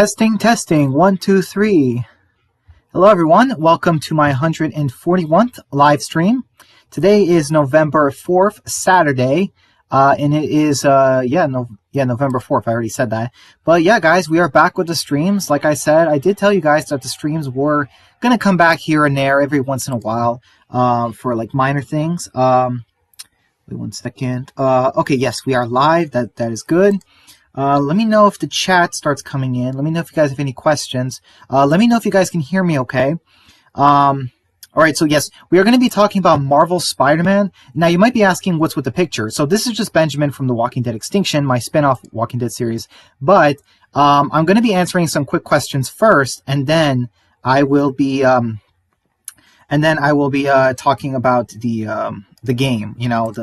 Testing, testing, 1, 2, 3. Hello everyone, welcome to my 141th live stream. Today is November 4th, Saturday, and it is, November 4th, I already said that. But yeah, guys, we are back with the streams. Like I said, I did tell you guys that the streams were going to come back here and there every once in a while, for like minor things. Wait 1 second. Okay, yes, we are live, that is good. Let me know if the chat starts coming in. Let me know if you guys have any questions. Let me know if you guys can hear me okay. Alright, so yes, we are going to be talking about Marvel Spider-Man. Now, you might be asking what's with the picture. So this is just Benjamin from The Walking Dead Extinction, my spin-off Walking Dead series. But I'm going to be answering some quick questions first, and then I will be talking about the game, you know,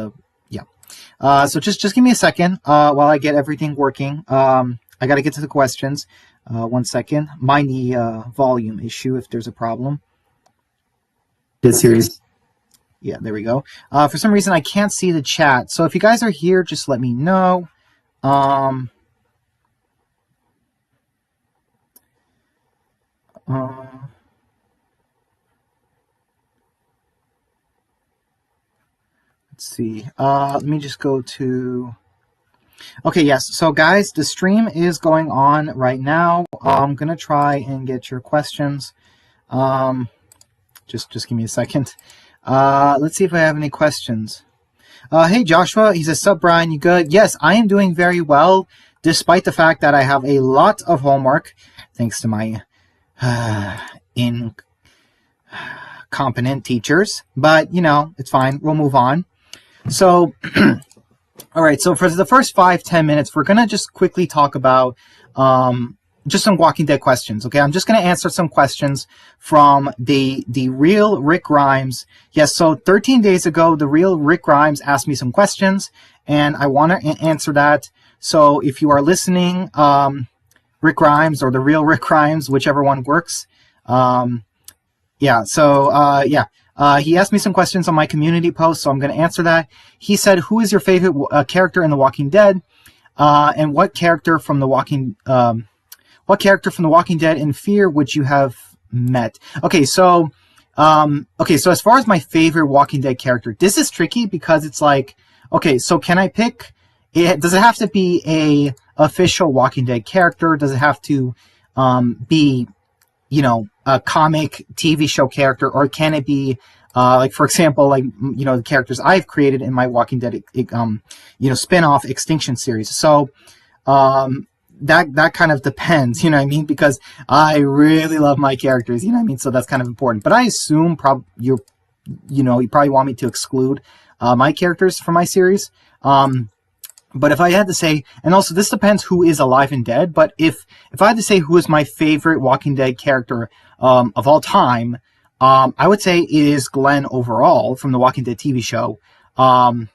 so just give me a second while I get everything working. I got to get to the questions. 1 second. Mind the volume issue if there's a problem. This series. Yeah, there we go. For some reason, I can't see the chat. So if you guys are here, just let me know. Let's see. Let me just go to... Okay, yes. So, guys, the stream is going on right now. I'm going to try and get your questions. Just give me a second. Let's see if I have any questions. Hey, Joshua. He says, sup, Brian? You good? Yes, I am doing very well, despite the fact that I have a lot of homework, thanks to my incompetent teachers. But, you know, it's fine. We'll move on. So, all right, so for the first 5-10 minutes, we're going to just quickly talk about just some Walking Dead questions, okay? I'm just going to answer some questions from the real Rick Grimes. Yes, so 13 days ago, the real Rick Grimes asked me some questions, and I want to answer that. So if you are listening, Rick Grimes or the real Rick Grimes, whichever one works, he asked me some questions on my community post, so I'm going to answer that. He said, who is your favorite character in The Walking Dead? And what character from The Walking Dead in Fear would you have met? Okay, so as far as my favorite Walking Dead character, this is tricky because it's like, okay, so can I pick, does it have to be a official Walking Dead character? Does it have to be, you know, a comic TV show character, or can it be like, for example, like, you know, the characters I've created in my Walking Dead spin-off Extinction series? So that kind of depends, you know what I mean, because I really love my characters, you know what I mean, so that's kind of important. But I assume you probably want me to exclude my characters from my series. But if I had to say, and also this depends who is alive and dead, but if I had to say who is my favorite Walking Dead character of all time, I would say it is Glenn overall from the Walking Dead TV show. And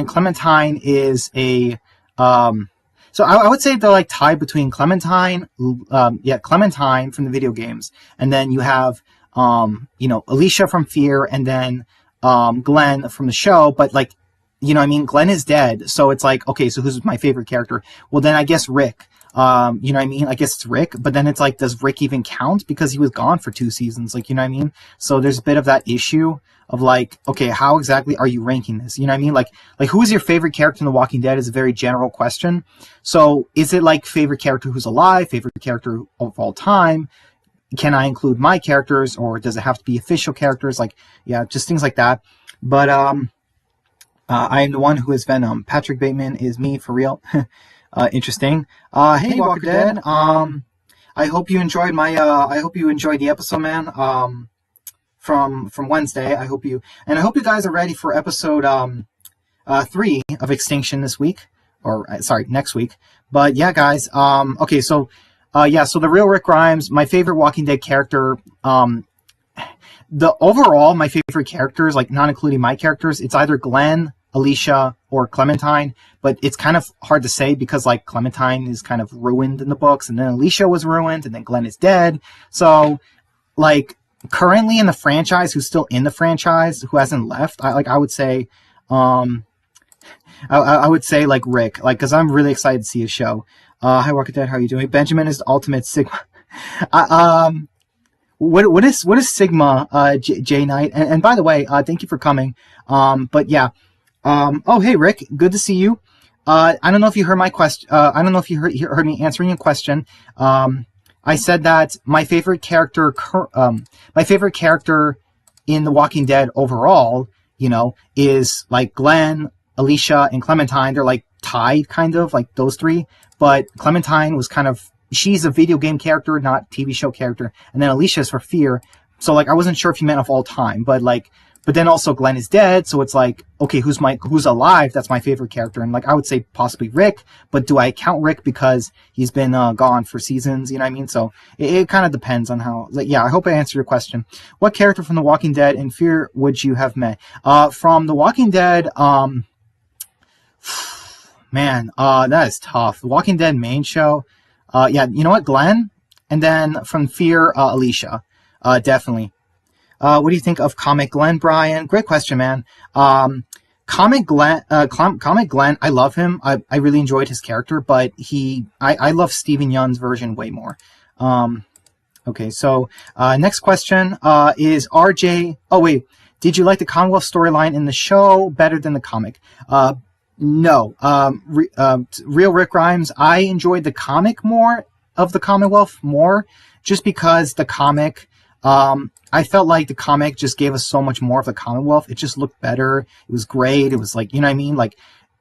Clementine is so I would say they're like tied between Clementine from the video games, and then you have, Alicia from Fear, and then Glenn from the show, but like, you know what I mean? Glenn is dead, so it's like, okay, so who's my favorite character? Well, then I guess Rick. You know what I mean? I guess it's Rick, but then it's like, does Rick even count? Because he was gone for 2 seasons, like, you know what I mean? So there's a bit of that issue of like, okay, how exactly are you ranking this? You know what I mean? Like who is your favorite character in The Walking Dead is a very general question. So is it like favorite character who's alive, favorite character of all time? Can I include my characters, or does it have to be official characters? Like, yeah, just things like that. But, I am the one who is Venom. Patrick Bateman is me, for real. Interesting. Hey, Walker Dead. I hope you enjoyed the episode, man. From Wednesday. I hope you guys are ready for episode 3 of Extinction this week, or sorry, next week. But yeah, guys. Okay, so so the real Rick Grimes, my favorite Walking Dead character. My favorite characters, like not including my characters, it's either Glenn, Alicia, or Clementine, but it's kind of hard to say because like Clementine is kind of ruined in the books, and then Alicia was ruined, and then Glenn is dead. So like currently in the franchise, who's still in the franchise, who hasn't left, I would say I would say like Rick, like, because I'm really excited to see his show. Hi, Walker Dead. How are you doing? Benjamin is the ultimate Sigma. What is Sigma, J Knight? And by the way, thank you for coming. But yeah. Oh, hey, Rick. Good to see you. I don't know if you heard my question. I don't know if you heard me answering your question. I said that my favorite character in The Walking Dead overall, is like Glenn, Alicia, and Clementine. They're like tied, kind of like those three. But Clementine was she's a video game character, not TV show character. And then Alicia is for Fear. So like, I wasn't sure if you meant of all time, but then also Glenn is dead. So it's like, okay, who's alive? That's my favorite character. And like, I would say possibly Rick, but do I count Rick because he's been gone for seasons? You know what I mean? So it kind of depends on how, yeah, I hope I answered your question. What character from The Walking Dead in Fear would you have met? From The Walking Dead, man, that is tough. The Walking Dead main show. Yeah, you know what? Glenn. And then from Fear, Alicia. Definitely. What do you think of Comic Glenn, Brian? Great question, man. Comic Glenn, I love him. I really enjoyed his character, but I love Steven Yeun's version way more. Okay, so, next question, is RJ, oh wait, did you like the Commonwealth storyline in the show better than the comic? No. Real Rick Grimes, I enjoyed the comic more of the Commonwealth more, just because the comic, I felt like the comic just gave us so much more of the Commonwealth. It just looked better. It was great. It was like, you know what I mean? Like,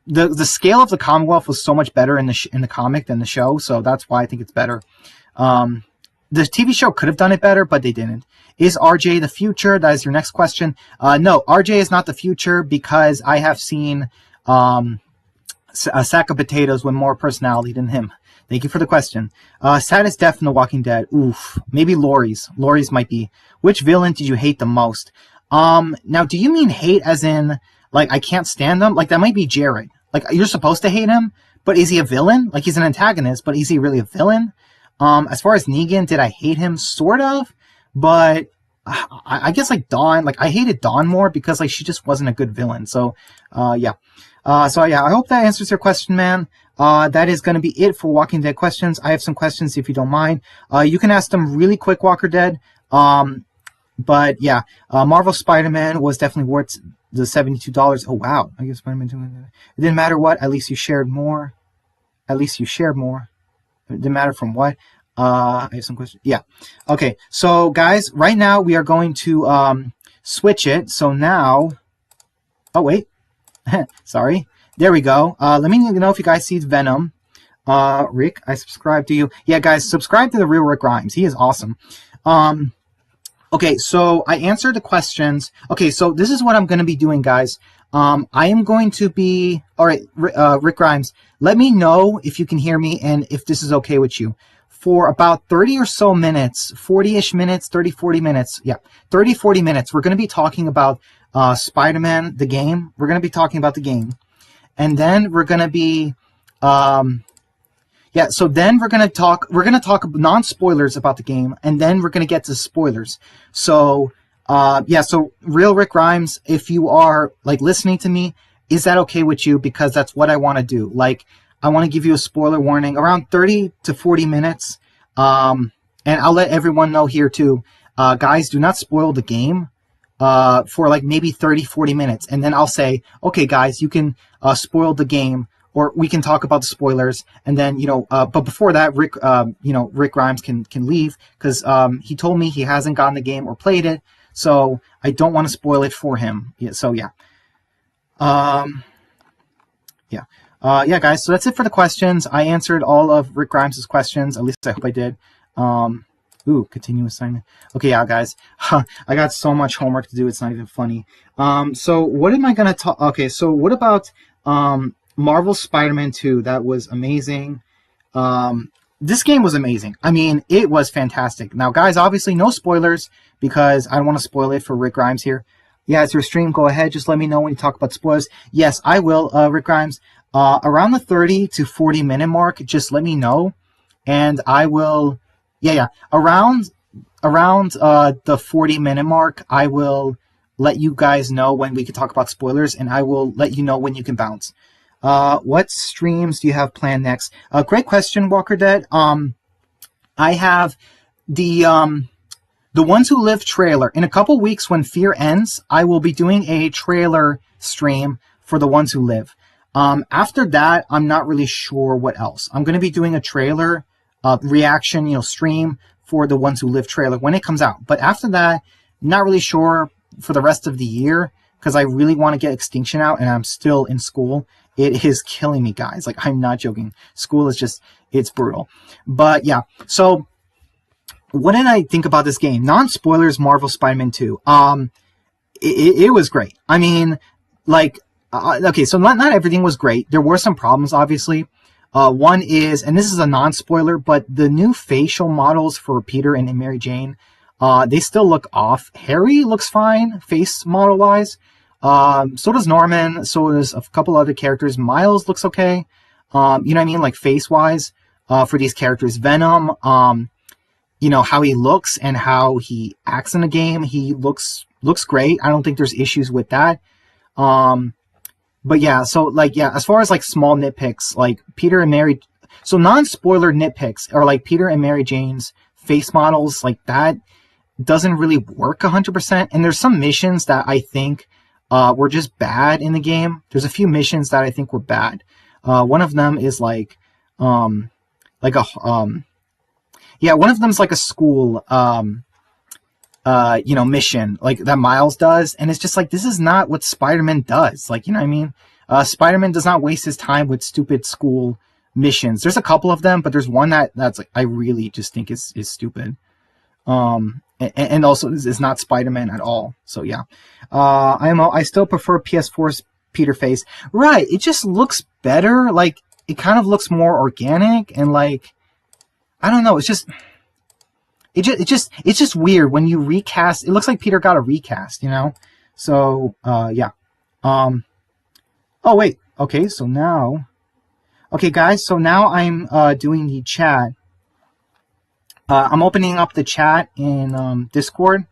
the scale of the Commonwealth was so much better in the comic than the show, so that's why I think it's better. The TV show could have done it better, but they didn't. Is RJ the future? That is your next question. No, RJ is not the future because I have seen a sack of potatoes with more personality than him. Thank you for the question. Saddest death in The Walking Dead. Oof. Maybe Laurie's. Laurie's might be. Which villain did you hate the most? Now, do you mean hate as in, like, I can't stand them? Like, that might be Jared. Like, you're supposed to hate him, but is he a villain? Like, he's an antagonist, but is he really a villain? As far as Negan, did I hate him? Sort of. But I guess, like, Dawn, like, I hated Dawn more because, like, she just wasn't a good villain. So, yeah. So, yeah, I hope that answers your question, man. That is going to be it for Walking Dead questions. I have some questions if you don't mind. You can ask them really quick, Walker Dead. But yeah, Marvel Spider-Man was definitely worth the $72. Oh, wow. I guess Spider-Man doing that. It didn't matter what. At least you shared more. At least you shared more. It didn't matter from what. I have some questions. Yeah. Okay. So guys, right now we are going to, switch it. So now, oh, wait. Sorry. There we go. Let me know if you guys see Venom. Rick, I subscribe to you. Yeah, guys, subscribe to the Real Rick Grimes. He is awesome. Okay, so I answered the questions. Okay, so this is what I'm going to be doing, guys. I am going to be... Alright, Rick Grimes, let me know if you can hear me and if this is okay with you. For about 30 or so minutes, 40-ish minutes, 30, 40 minutes, yeah, 30, 40 minutes, we're going to be talking about Spider-Man, the game. We're going to be talking about the game. And then we're going to be... yeah, so then we're going to talk non-spoilers about the game, and then we're going to get to spoilers. So, yeah, so Real Rick Grimes, if you are, like, listening to me, is that okay with you? Because that's what I want to do. Like, I want to give you a spoiler warning around 30 to 40 minutes. And I'll let everyone know here, too. Guys, do not spoil the game for, like, maybe 30, 40 minutes. And then I'll say, okay, guys, you can spoil the game, or we can talk about the spoilers, and then, but before that, Rick, Rick Grimes can leave, because he told me he hasn't gotten the game or played it, so I don't want to spoil it for him. Yeah, so yeah. Yeah, guys, so that's it for the questions. I answered all of Rick Grimes' questions, at least I hope I did. Ooh, continue assignment. Okay, yeah, guys, I got so much homework to do, it's not even funny. So what am I going to talk... Okay, so what about... Marvel Spider-Man 2, that was amazing. This game was amazing. I mean, it was fantastic. Now, guys, obviously no spoilers, because I don't want to spoil it for Rick Grimes here. Yeah, it's your stream. Go ahead. Just let me know when you talk about spoilers. Yes, I will, Rick Grimes. Around the 30 to 40 minute mark, just let me know. And I will... Yeah. Around the 40 minute mark, I will let you guys know when we can talk about spoilers, and I will let you know when you can bounce. What streams do you have planned next? Great question, Walker Dead. I have the Ones Who Live trailer. In a couple weeks when Fear ends, I will be doing a trailer stream for The Ones Who Live. After that, I'm not really sure what else. I'm going to be doing a trailer reaction, stream for The Ones Who Live trailer when it comes out. But after that, not really sure for the rest of the year because I really want to get Extinction out and I'm still in school. It is killing me, guys. Like, I'm not joking. School is just, it's brutal. But yeah, so what did I think about this game? Non-spoilers, Marvel Spider-Man 2. It was great. I mean, like, okay, so not everything was great. There were some problems, obviously. One is, and this is a non-spoiler, but the new facial models for Peter and Mary Jane, they still look off. Harry looks fine, face model-wise. So does Norman. So does a couple other characters. Miles looks okay. You know what I mean? Like, face-wise, for these characters. Venom, how he looks and how he acts in the game, he looks great. I don't think there's issues with that. But yeah, so like, yeah, as far as like small nitpicks, like Peter and Mary, so non-spoiler nitpicks are like Peter and Mary Jane's face models, like that doesn't really work 100%. And there's some missions that I think were just bad in the game. There's a few missions that I think were bad. One of them is like one of them's like a school, mission, like that Miles does. And it's just like, this is not what Spider-Man does. Like, you know what I mean? Spider-Man does not waste his time with stupid school missions. There's a couple of them, but there's one that's like, I really just think is stupid. And also is not Spider-Man at all. So yeah. I still prefer PS4's Peter face. Right. It just looks better. Like, it kind of looks more organic and like, I don't know. It's just weird when you recast. It looks like Peter got a recast, So, yeah. Oh, wait. Okay, so now... Okay, guys, so now I'm doing the chat. I'm opening up the chat in Discord.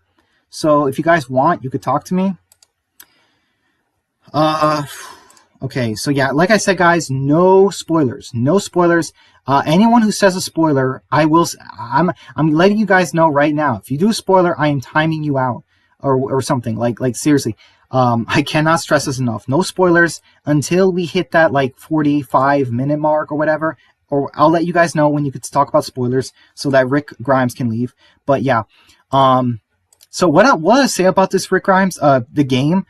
So if you guys want, you could talk to me. Okay, so yeah, like I said, guys, no spoilers. No spoilers. Anyone who says a spoiler, I'm letting you guys know right now. If you do a spoiler, I am timing you out or something. Like seriously. I cannot stress this enough. No spoilers until we hit that like 45-minute mark or whatever. Or I'll let you guys know when you could talk about spoilers so that Rick Grimes can leave. But yeah. So what I say about this Rick Grimes, the game,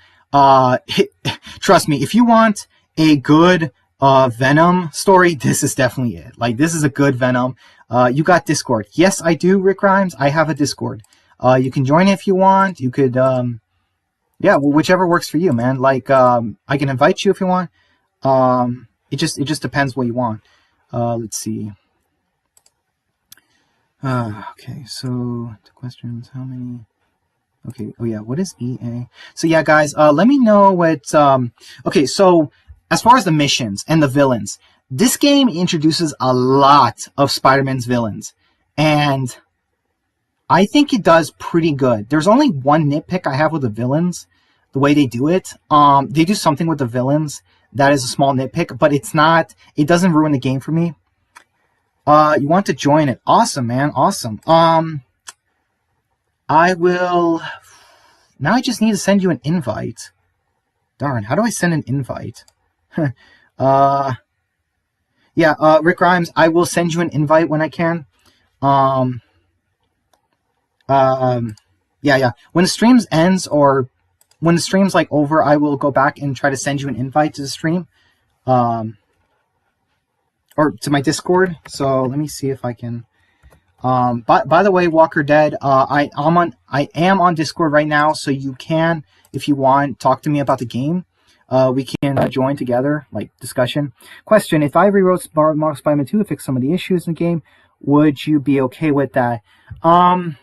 trust me, if you want a good Venom story, this is definitely it. Like, this is a good Venom. You got Discord. Yes, I do, Rick Grimes. I have a Discord. You can join if you want. You could, yeah, well, whichever works for you, man. Like, I can invite you if you want. It just depends what you want. Let's see. Okay, so the questions, how many? Okay, oh yeah, what is EA? So yeah, guys, let me know what, okay, so as far as the missions and the villains, this game introduces a lot of Spider-Man's villains, and I think it does pretty good. There's only one nitpick I have with the villains, the way they do it. They do something with the villains that is a small nitpick, but it doesn't ruin the game for me. You want to join it. Awesome, man, awesome. I will... Now I just need to send you an invite. Darn, how do I send an invite? Yeah, Rick Grimes, I will send you an invite when I can. Yeah. When the stream ends or when the stream's like over, I will go back and try to send you an invite to the stream. Or to my Discord. So let me see if I can... by the way, Walker Dead, I am on Discord right now, so you can, if you want, talk to me about the game. We can join together, like discussion. Question: if I rewrote Marvel Spider-Man 2 to fix some of the issues in the game, would you be okay with that? I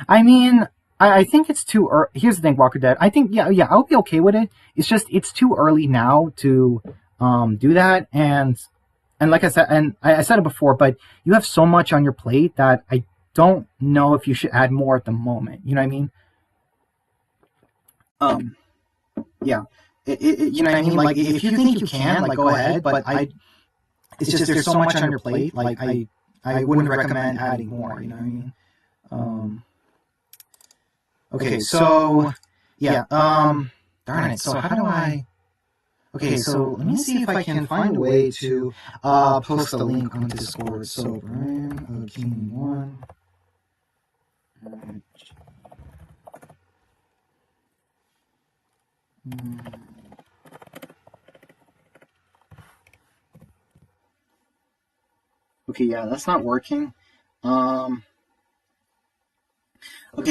mean, I think it's too early. Here's the thing, Walker Dead. I think yeah, I'll be okay with it. It's just it's too early now to do that, and like I said, and I said it before, but you have so much on your plate that I don't know if you should add more at the moment. You know what I mean? Yeah. you know what I mean? Like, if you think you can, like, go ahead, but it's just there's so much on your plate. Like, I wouldn't recommend adding more. You know what I mean? Okay, so yeah, darn it. So how do I? Okay, so let me see if I can find a way to post a link on Discord. So Brian King 1. Okay, yeah, that's not working. Okay,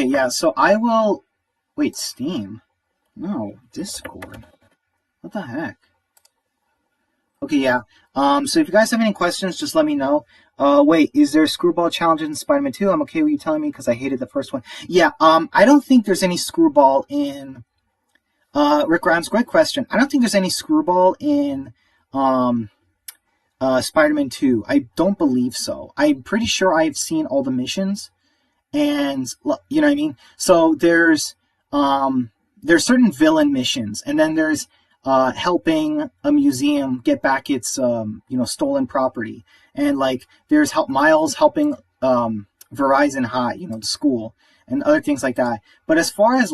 yeah, so I will... Wait, Steam? No, Discord. What the heck? Okay, yeah. So if you guys have any questions, just let me know. Wait, is there screwball challenges in Spider-Man 2? I'm okay with you telling me because I hated the first one. Yeah, I don't think there's any screwball in... Rick Grimes, great question. I don't think there's any screwball in Spider-Man 2. I don't believe so. I'm pretty sure I've seen all the missions, and you know what I mean? So there's certain villain missions, and then there's helping a museum get back its stolen property, and like there's Miles helping Verizon High, the school, and other things like that. But as far as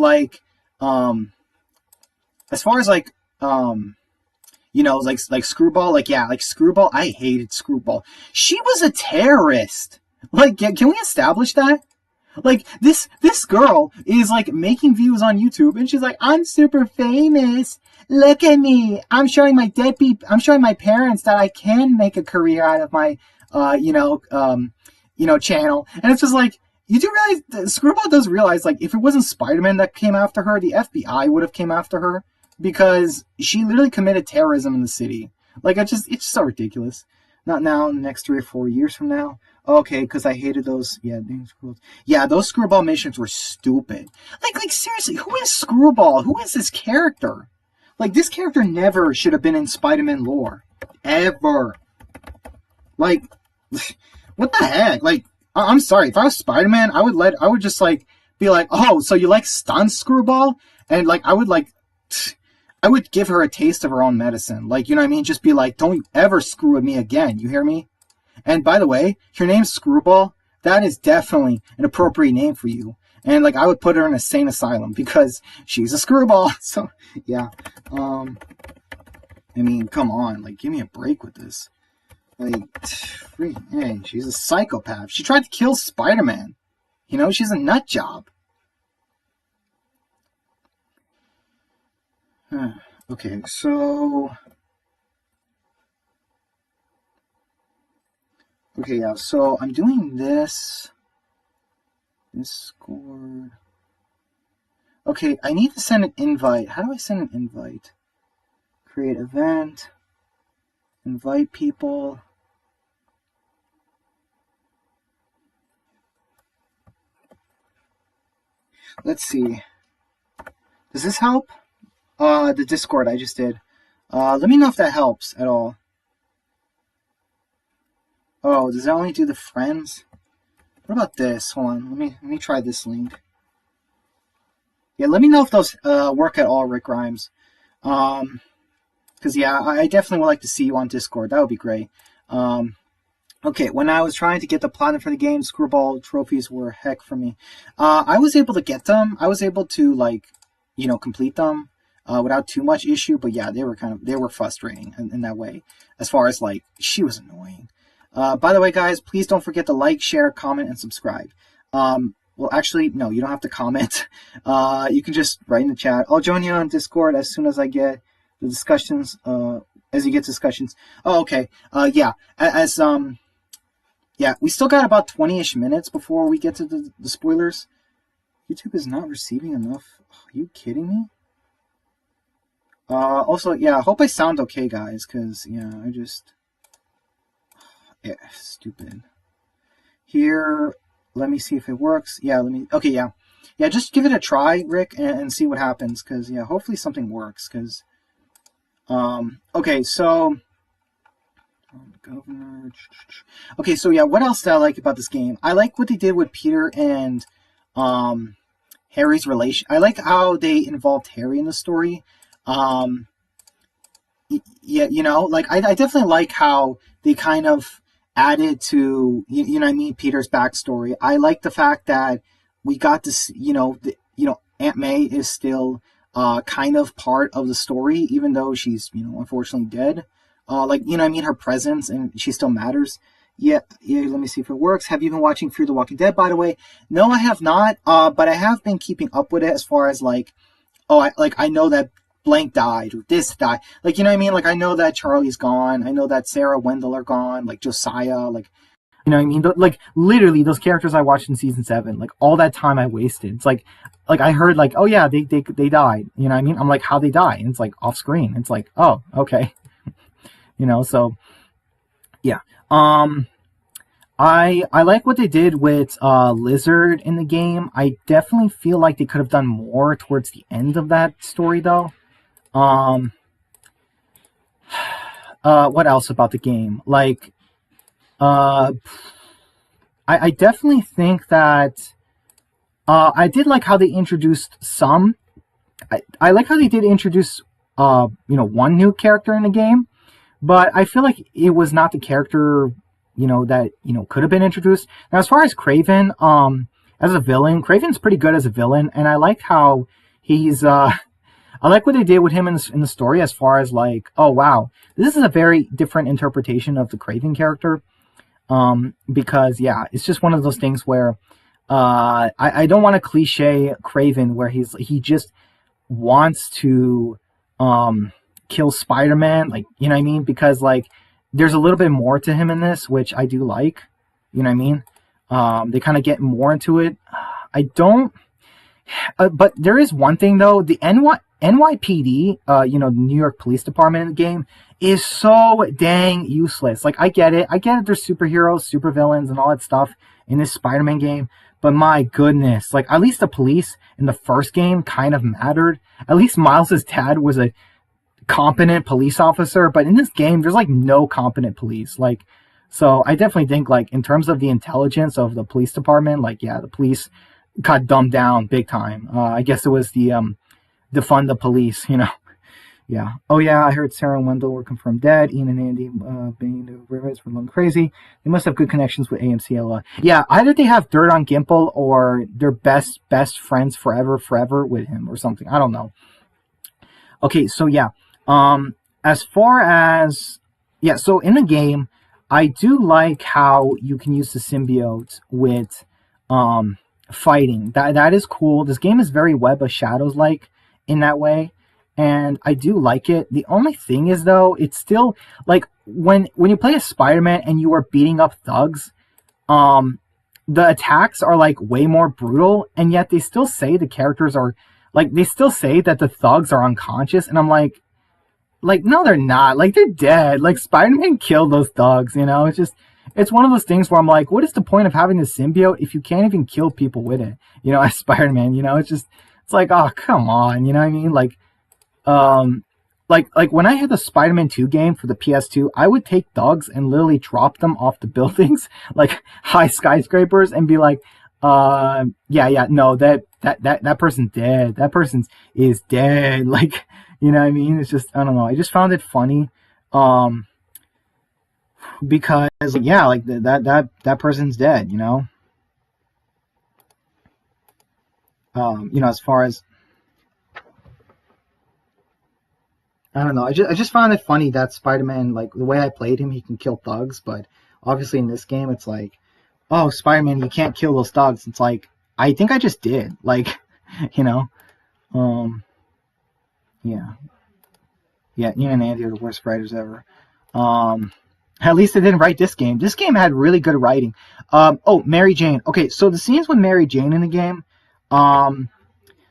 Screwball, like Screwball, I hated Screwball. She was a terrorist. Like, can we establish that? Like, this girl is like making views on YouTube, and she's like, I'm super famous. Look at me. I'm showing my parents that I can make a career out of my, channel. And it's just like, you do realize, Screwball does realize, like, if it wasn't Spider-Man that came after her, the FBI would have came after her, because she literally committed terrorism in the city. Like, it's just so ridiculous. Not now, in the next 3 or 4 years from now. Okay, because I hated those. Yeah, those Screwball missions were stupid. Like seriously, who is Screwball? Who is this character? Like, this character never should have been in Spider-Man lore, ever. Like, what the heck? Like, I'm sorry. If I was Spider-Man, I would just like be like, oh, so you like stunt Screwball? And like, I would give her a taste of her own medicine. Like, you know what I mean? Just be like, don't ever screw with me again. You hear me? And by the way, your name's Screwball. That is definitely an appropriate name for you. And like, I would put her in a sane asylum because she's a screwball. So yeah. I mean, come on. Like, give me a break with this. Like, hey, she's a psychopath. She tried to kill Spider-Man. She's a nut job. Okay, so... Okay, yeah, so I'm doing this. Discord. Okay, I need to send an invite. How do I send an invite? Create event. Invite people. Let's see. Does this help? The Discord I just did. Let me know if that helps at all. Oh, does that only do the friends? What about this? Hold on, let me try this link. Yeah, let me know if those work at all, Rick Grimes. Because yeah, I definitely would like to see you on Discord. That would be great. Okay, when I was trying to get the platinum for the game, Screwball trophies were heck for me. I was able to get them. I was able to complete them without too much issue. But yeah, they were frustrating in that way. As far as she was annoying. By the way, guys, please don't forget to like, share, comment, and subscribe. Well, actually, no, you don't have to comment. You can just write in the chat. I'll join you on Discord as soon as I get the discussions. As you get discussions. Oh, okay. Yeah. Yeah, we still got about 20-ish minutes before we get to the spoilers. YouTube is not receiving enough. Are you kidding me? Also, yeah, I hope I sound okay, guys, because, yeah, yeah, stupid. Here, let me see if it works. Yeah, okay, yeah. Yeah, just give it a try, Rick, and see what happens, because, yeah, hopefully something works, because, okay, so, governor, okay, so, yeah, what else did I like about this game? I like what they did with Peter and, Harry's relation. I like how they involved Harry in the story. Um, yeah, like I definitely like how they kind of added to you know what I mean, Peter's backstory. I like the fact that we got to see, Aunt May is still kind of part of the story, even though she's unfortunately dead. Like you know what I mean, her presence and she still matters. Yeah, yeah. Let me see if it works. Have you been watching Fear the Walking Dead, by the way? No, I have not. But I have been keeping up with it as far as like, oh, I know that blank died or this died. Like, you know what I mean? Like, I know that Charlie's gone. I know that Sarah, Wendell are gone. Like Josiah. Like, you know what I mean? Like, literally, those characters I watched in season 7. Like, all that time I wasted. It's like I heard like, oh yeah, they died. You know what I mean? I'm like, how they die? And it's like off screen. It's like, oh, okay. So yeah. I like what they did with Lizard in the game. I definitely feel like they could have done more towards the end of that story, though. What else about the game? Like, I definitely think that I did like how they introduced some. I like how they did introduce one new character in the game, but I feel like it was not the character that could have been introduced. Now, as far as Craven, as a villain, Craven's pretty good as a villain, and I like how he's. I like what they did with him in the story, as far as like, oh wow, this is a very different interpretation of the Craven character. Because yeah, it's just one of those things where I don't want to cliche Craven where he just wants to kill Spider-Man, like, you know what I mean? Because like there's a little bit more to him in this, which I do like. You know what I mean? They kind of get more into it. I don't. But there is one thing though. The NYPD, the New York Police Department in the game, is so dang useless. Like I get it. There's superheroes, supervillains, and all that stuff in this Spider-Man game. But my goodness, like at least the police in the first game kind of mattered. At least Miles's dad was a competent police officer, but in this game there's like no competent police. Like, so I definitely think like in terms of the intelligence of the police department, like yeah, the police got dumbed down big time. I guess it was the defund the police, Yeah. Oh yeah, I heard Sarah and Wendell were confirmed dead. Ian and Andy being the Rivers were going crazy. They must have good connections with AMC. Yeah, either they have dirt on Gimple or they're best friends forever with him or something. I don't know. Okay, so yeah. As far as so in the game, I do like how you can use the symbiote with fighting. That is cool. This game is very Web of Shadows like in that way, and I do like it. The only thing is though, it's still like when you play as Spider-Man and you are beating up thugs, the attacks are like way more brutal, and yet they still say the characters are like, they still say that the thugs are unconscious, and I'm like no, they're not. Like, they're dead. Like, Spider-Man killed those thugs, It's just, it's one of those things where I'm like, what is the point of having the symbiote if you can't even kill people with it? As Spider-Man, it's just, it's like, oh, come on, you know what I mean? Like when I had the Spider-Man 2 game for the PS2, I would take thugs and literally drop them off the buildings, like high skyscrapers, and be like, no, that person's dead. That person is dead. Like, you know what I mean? It's just, I don't know. I just found it funny. Because yeah, like that person's dead, as far as, I don't know. I just found it funny that Spider-Man, like the way I played him, he can kill thugs, but obviously in this game it's like, oh, Spider-Man, you can't kill those thugs. It's like, I think I just did. Like, yeah. Yeah, Ian and Andy are the worst writers ever. At least they didn't write this game. This game had really good writing. Oh, Mary Jane. Okay, so the scenes with Mary Jane in the game,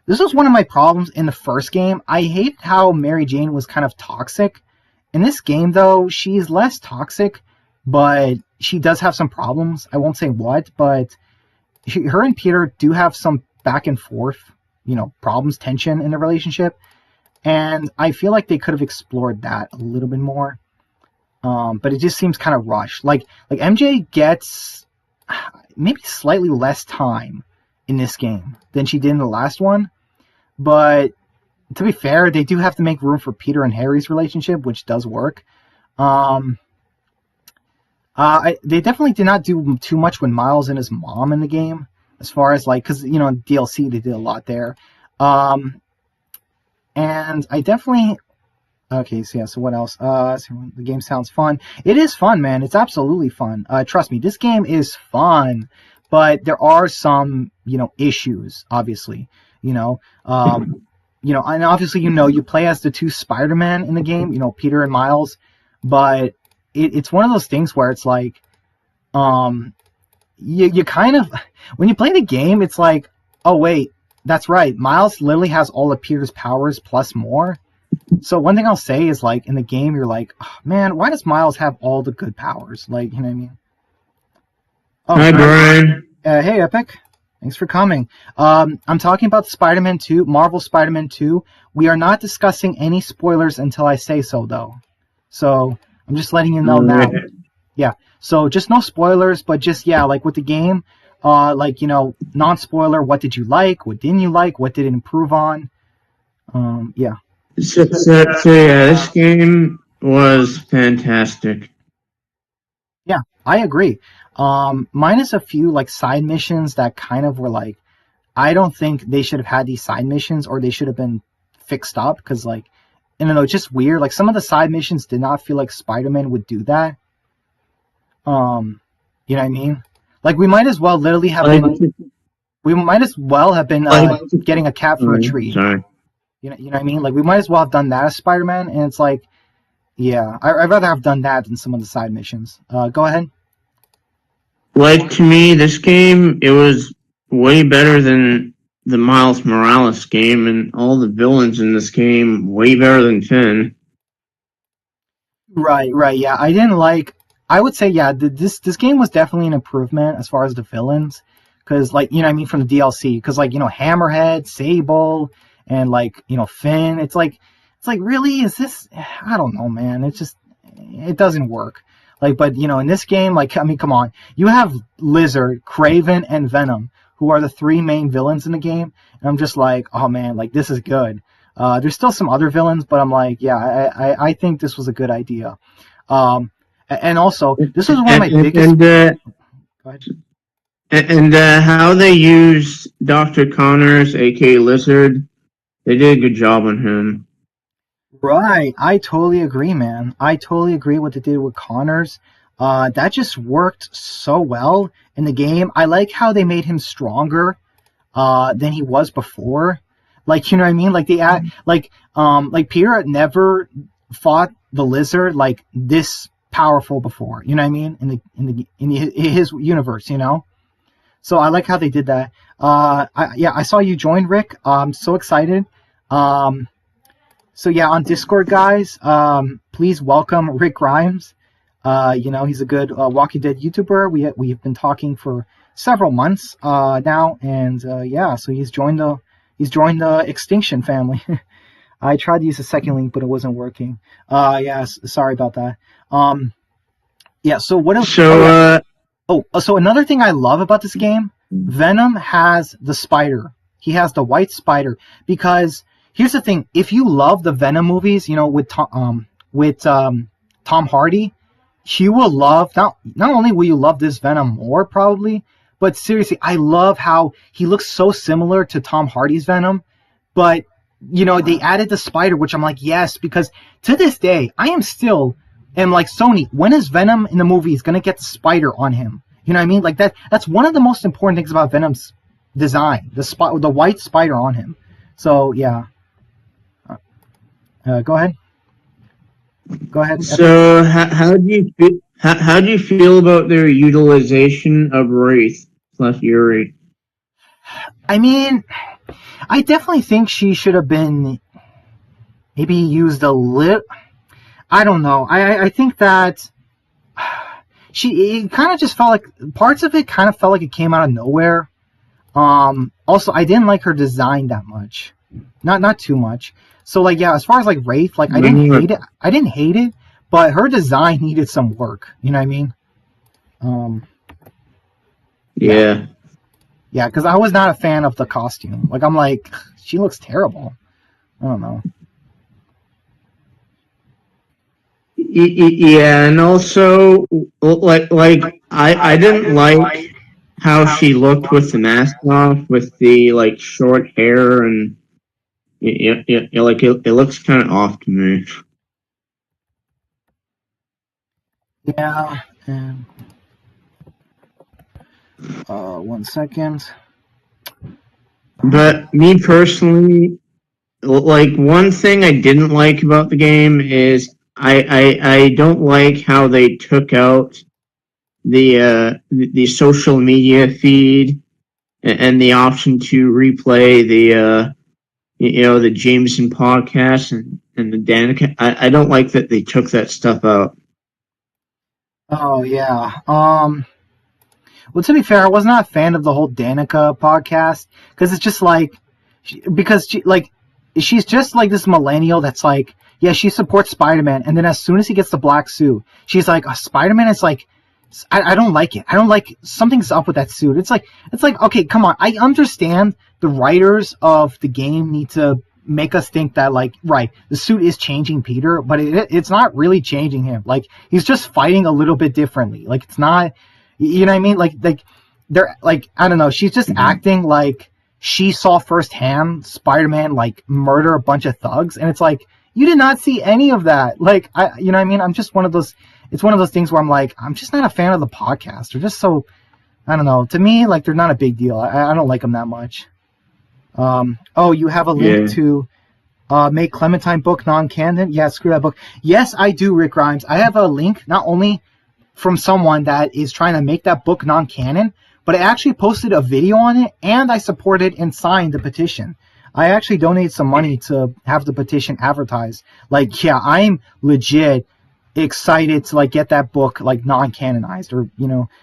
this was one of my problems in the first game. I hate how Mary Jane was kind of toxic. In this game, though, she's less toxic, but she does have some problems. I won't say what, but her and Peter do have some back and forth, problems, tension in the relationship. And I feel like they could have explored that a little bit more. But it just seems kind of rushed. Like MJ gets maybe slightly less time in this game than she did in the last one. But to be fair, they do have to make room for Peter and Harry's relationship, which does work. Um, they definitely did not do too much with Miles and his mom in the game, as far as like, because you know, in DLC they did a lot there. Um, and I definitely okay. So yeah. So what else? So the game sounds fun. It is fun, man. It's absolutely fun. Trust me, this game is fun, but there are some issues. Obviously, you know. And obviously, you play as the two Spider-Man in the game, Peter and Miles, but it's one of those things where it's like, you kind of, when you play the game, it's like, oh wait, that's right, Miles literally has all of Peter's powers plus more. So one thing I'll say is like in the game, you're like, oh, man, why does Miles have all the good powers? Like, you know what I mean? Oh, Hi, Brian. hey, Epic. Thanks for coming. I'm talking about Spider-Man 2, Marvel Spider-Man 2. We are not discussing any spoilers until I say so, though. So I'm just letting you know now. Yeah. So just no spoilers, but just, yeah, like with the game, non-spoiler, what did you like? What didn't you like? What did it improve on? Yeah. So yeah, this game was fantastic. Yeah, I agree. Minus a few like side missions that kind of were like, I don't think they should have had these side missions, or they should have been fixed up, because like, I don't know, it's just weird. Like some of the side missions did not feel like Spider-Man would do that. You know what I mean? Like we might as well literally have been. We might as well have been getting a cat from a tree. Sorry. You know what I mean? Like we might as well have done that as Spider-Man, and it's like, yeah, I'd rather have done that than some of the side missions. Go ahead. Like, to me, this game, it was way better than the Miles Morales game, and all the villains in this game way better than Finn. Right, yeah. I would say, yeah, this game was definitely an improvement as far as the villains, because like, you know what I mean, from the DLC, because like, Hammerhead, Sable, and like, Finn, it's like really, is this, I don't know, man, it doesn't work. Like, but in this game, like, I mean, come on, you have Lizard, Kraven, and Venom, who are the three main villains in the game, and I'm just like, oh man, like this is good. There's still some other villains, but I'm like, yeah, I think this was a good idea. And also, this was one of my biggest. Go ahead. And how they used Dr. Connors, aka Lizard, they did a good job on him. Right, I totally agree, man. I totally agree what they did with Connors. That just worked so well in the game. I like how they made him stronger than he was before. Like, you know what I mean? Like like Peter never fought the Lizard like this powerful before. You know what I mean? In his universe, So I like how they did that. I saw you join, Rick. I'm so excited. So yeah, on Discord, guys, please welcome Rick Grimes. He's a good Walking Dead YouTuber. We've been talking for several months now, and so he's joined the Extinction family. I tried to use the second link, but it wasn't working. Sorry about that. So what else? So another thing I love about this game, Venom has the spider. He has the white spider, because here's the thing: if you love the Venom movies, with Tom Hardy, you will love not only will you love this Venom more probably, but seriously, I love how he looks so similar to Tom Hardy's Venom, but they added the spider, which I'm like, yes, because to this day I am like, Sony, when is Venom in the movies gonna get the spider on him? You know what I mean? Like that's one of the most important things about Venom's design, the white spider on him. So yeah. Go ahead. So how do you feel about their utilization of Wraith / Yuri? I mean, I definitely think she should have been maybe used a little. I don't know. I think that it kind of just felt like parts of it kind of felt like it came out of nowhere. Also, I didn't like her design that much. Not too much. So like, yeah, as far as like Wraith, like I didn't hate it, but her design needed some work. You know what I mean? Yeah, because I was not a fan of the costume. Like, I'm like, she looks terrible. I don't know. Yeah, and also I didn't like how she looked with the mask off, with the like short hair, and it looks kind of off to me. Yeah. And, 1 second. But me personally, like one thing I didn't like about the game is I don't like how they took out the social media feed and the option to replay the Jameson podcast and the Danica. I don't like that they took that stuff out. Oh yeah. Well, to be fair, I was not a fan of the whole Danica podcast because it's just like, she's just like this millennial that's like, yeah, she supports Spider-Man, and then as soon as he gets the black suit, she's like, Spider-Man is like, I don't like it. I don't like something's up with that suit. It's like okay, come on. I understand the writers of the game need to make us think that like right, the suit is changing Peter, but it's not really changing him. Like he's just fighting a little bit differently. Like it's not, you know what I mean? Like they're like I don't know. She's just acting like she saw firsthand Spider-Man like murder a bunch of thugs, and it's like you did not see any of that. Like you know what I mean? I'm just one of those. It's one of those things where I'm like, I'm just not a fan of the podcast. They're just so, I don't know. To me, like they're not a big deal. I don't like them that much. Oh, you have a link to make Clementine book non-canon? Yeah, screw that book. Yes, I do, Rick Grimes. I have a link not only from someone that is trying to make that book non-canon, but I actually posted a video on it, and I supported and signed the petition. I actually donated some money to have the petition advertised. Like, yeah, I'm legit excited to like get that book like non-canonized, or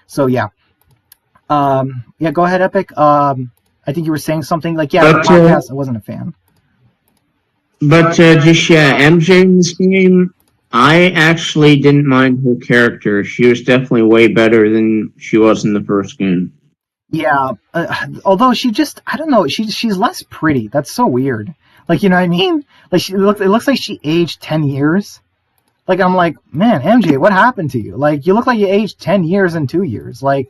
so yeah. Yeah, go ahead, Epic. I think you were saying something like, yeah, the podcast, I wasn't a fan. But just yeah, MJ in this game, I actually didn't mind her character. She was definitely way better than she was in the first game. Yeah, although she just, I don't know, she's less pretty. That's so weird. Like, you know what I mean? Like it looks like she aged 10 years. Like, I'm like, man, MJ, what happened to you? Like, you look like you aged 10 years in 2 years. Like,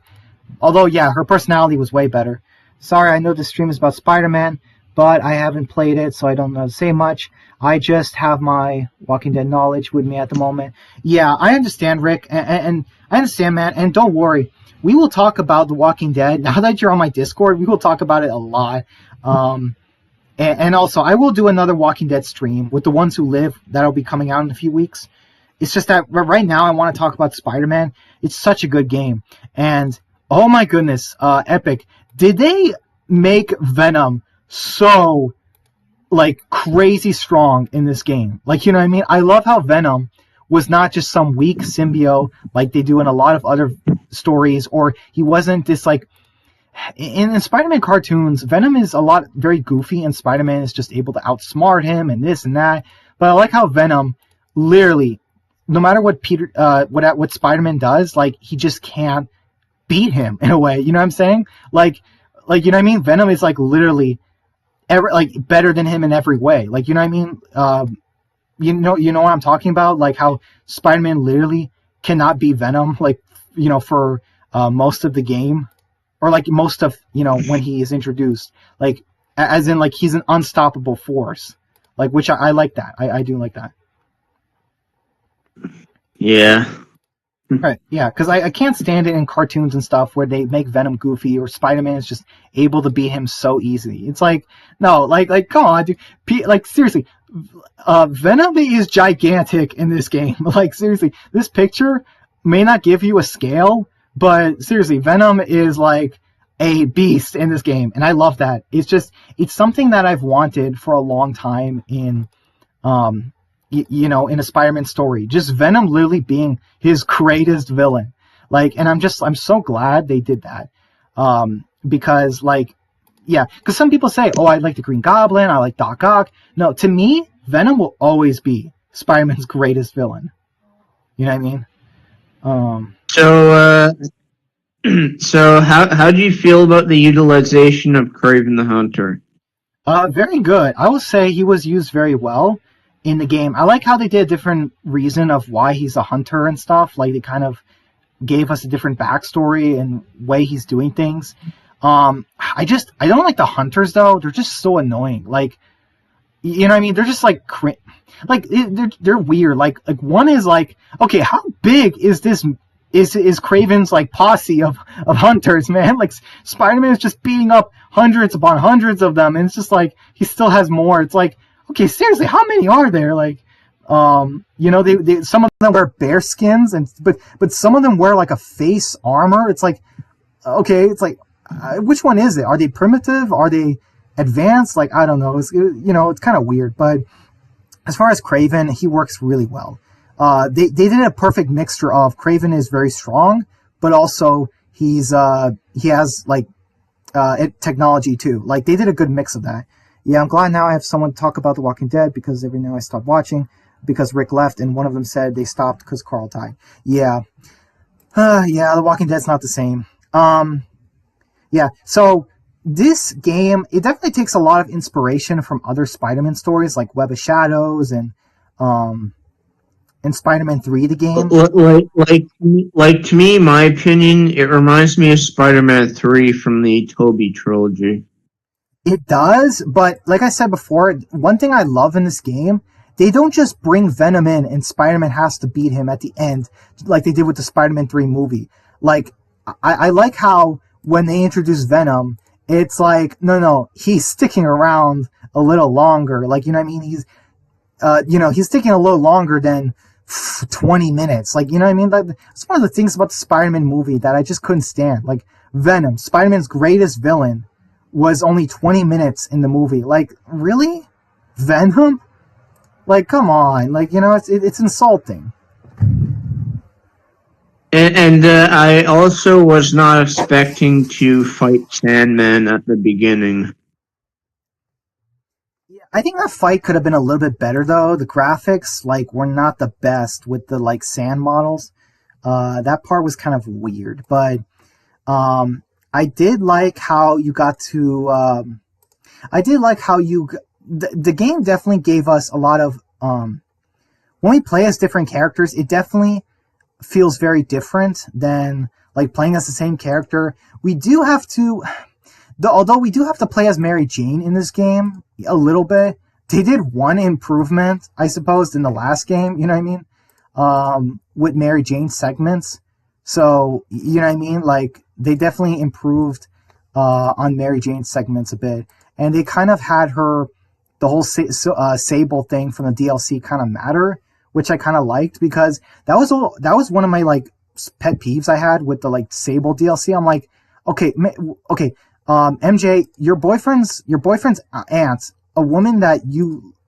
although, yeah, her personality was way better. Sorry, I know this stream is about Spider-Man, but I haven't played it, so I don't know to say much. I just have my Walking Dead knowledge with me at the moment. Yeah, I understand, Rick, and I understand, man, and don't worry. We will talk about The Walking Dead. Now that you're on my Discord, we will talk about it a lot. And also, I will do another Walking Dead stream with the ones who live. That'll be coming out in a few weeks. It's just that right now I want to talk about Spider-Man. It's such a good game. And, oh my goodness, Epic, did they make Venom so, like, crazy strong in this game? Like, you know what I mean? I love how Venom was not just some weak symbiote like they do in a lot of other stories, or he wasn't this, like, in Spider-Man cartoons, Venom is a lot very goofy, and Spider-Man is just able to outsmart him and this and that. But I like how Venom literally, no matter what what Spider-Man does, like he just can't beat him in a way. You know what I'm saying? Like you know what I mean? Venom is like literally better than him in every way. Like, you know what I mean? You know what I'm talking about? Like how Spider-Man literally cannot beat Venom. Like, for most of the game, or like most of when he is introduced. Like as in like he's an unstoppable force. Like, which I like that. I do like that. Yeah. Right, yeah, because I can't stand it in cartoons and stuff where they make Venom goofy, or Spider-Man is just able to beat him so easily. It's like, no, like come on, dude. Like, seriously, Venom is gigantic in this game. Like, seriously, this picture may not give you a scale, but seriously, Venom is like a beast in this game, and I love that. It's something that I've wanted for a long time in in a Spider-Man story. Just Venom literally being his greatest villain. Like, and I'm so glad they did that. Because like, yeah, because some people say, oh, I like the Green Goblin, I like Doc Ock. No, to me, Venom will always be Spider-Man's greatest villain. You know what I mean? So how do you feel about the utilization of Kraven the Hunter? Very good. I will say he was used very well in the game. I like how they did a different reason of why he's a hunter and stuff. Like they kind of gave us a different backstory and way he's doing things. I don't like the hunters though. They're just so annoying. Like, you know what I mean? They're just like they're weird. Like one is like, okay, how big is this? Is Craven's like posse of hunters, man? Like Spider-Man is just beating up hundreds upon hundreds of them, and it's just like he still has more. It's like, okay, seriously, how many are there? Like, they some of them wear bear skins, but some of them wear like a face armor. It's like, okay, it's like, which one is it? Are they primitive? Are they advanced? Like, I don't know. It's kind of weird. But as far as Craven, he works really well. They did a perfect mixture of Craven is very strong, but also he has like technology too. Like they did a good mix of that. Yeah, I'm glad now I have someone to talk about The Walking Dead because every now I stopped watching because Rick left and one of them said they stopped because Carl died. Yeah, yeah, The Walking Dead's not the same. Yeah, so this game, it definitely takes a lot of inspiration from other Spider-Man stories like Web of Shadows and Spider-Man 3, the game. Like to me, my opinion, it reminds me of Spider-Man 3 from the Tobey trilogy. It does, but like I said before, one thing I love in this game, they don't just bring Venom in and Spider-Man has to beat him at the end like they did with the Spider-Man 3 movie. Like, I like how when they introduce Venom, it's like, no, he's sticking around a little longer. Like, you know what I mean? He's sticking a little longer than 20 minutes. Like, you know what I mean? Like, that's one of the things about the Spider-Man movie that I just couldn't stand. Like, Venom, Spider-Man's greatest villain, was only 20 minutes in the movie. Like, really? Venom? Like, come on. Like, it's insulting. And I also was not expecting to fight Sandman at the beginning. Yeah, I think that fight could have been a little bit better, though. The graphics, like, were not the best with the, like, sand models. That part was kind of weird. But, I did like how you got to. I did like how the game definitely gave us a lot of. When we play as different characters, it definitely feels very different than like playing as the same character. We do have to. Although we do have to play as Mary Jane in this game a little bit, they did one improvement, I suppose, in the last game. You know what I mean? With Mary Jane segments. So, you know what I mean? Like, they definitely improved on Mary Jane's segments a bit. And they kind of had the whole Sable thing from the DLC kind of matter, which I kind of liked because that was one of my, like, pet peeves I had with the, like, Sable DLC. I'm like, okay, MJ, your boyfriend's aunt, a woman that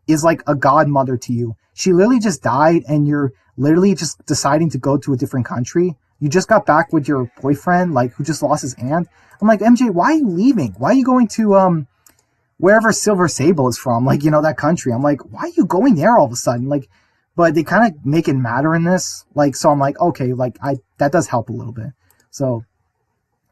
is like a godmother to you, she literally just died and you're literally just deciding to go to a different country. You just got back with your boyfriend, like, who just lost his aunt. I'm like, MJ, why are you leaving? Why are you going to, wherever Silver Sable is from? Like, that country. I'm like, why are you going there all of a sudden? Like, but they kind of make it matter in this. Like, so I'm like, okay, like, that does help a little bit. So,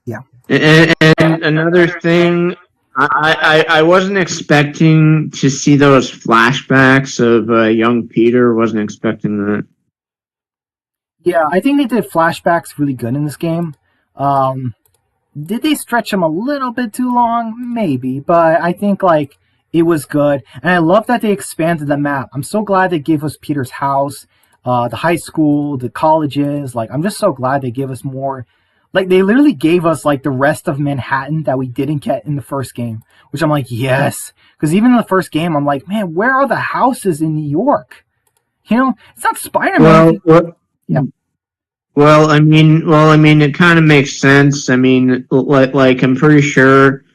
yeah. And another thing, I wasn't expecting to see those flashbacks of young Peter. Wasn't expecting that. Yeah, I think they did flashbacks really good in this game. Did they stretch them a little bit too long? Maybe, but I think like it was good. And I love that they expanded the map. I'm so glad they gave us Peter's house, the high school, the colleges. Like, I'm just so glad they gave us more. Like, they literally gave us like the rest of Manhattan that we didn't get in the first game, which I'm like, yes. Because even in the first game, I'm like, man, where are the houses in New York? It's not Spider-Man. Yeah. Well, I mean, it kind of makes sense. I mean, like I'm pretty sure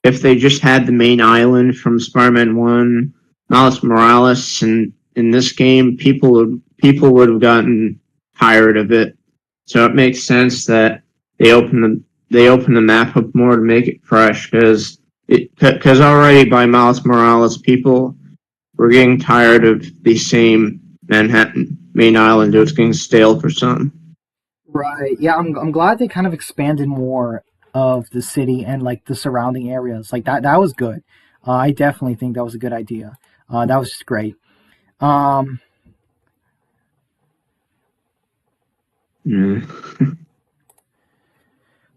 if they just had the main island from Spider-Man 1, Miles Morales, and in this game, people would have gotten tired of it. So it makes sense that they open the map up more to make it fresh because already by Miles Morales, people were getting tired of the same Manhattan main island. It was getting stale for some. Right. Yeah, I'm glad they kind of expanded more of the city and like the surrounding areas. Like that was good. I definitely think that was a good idea. That was just great. Yeah.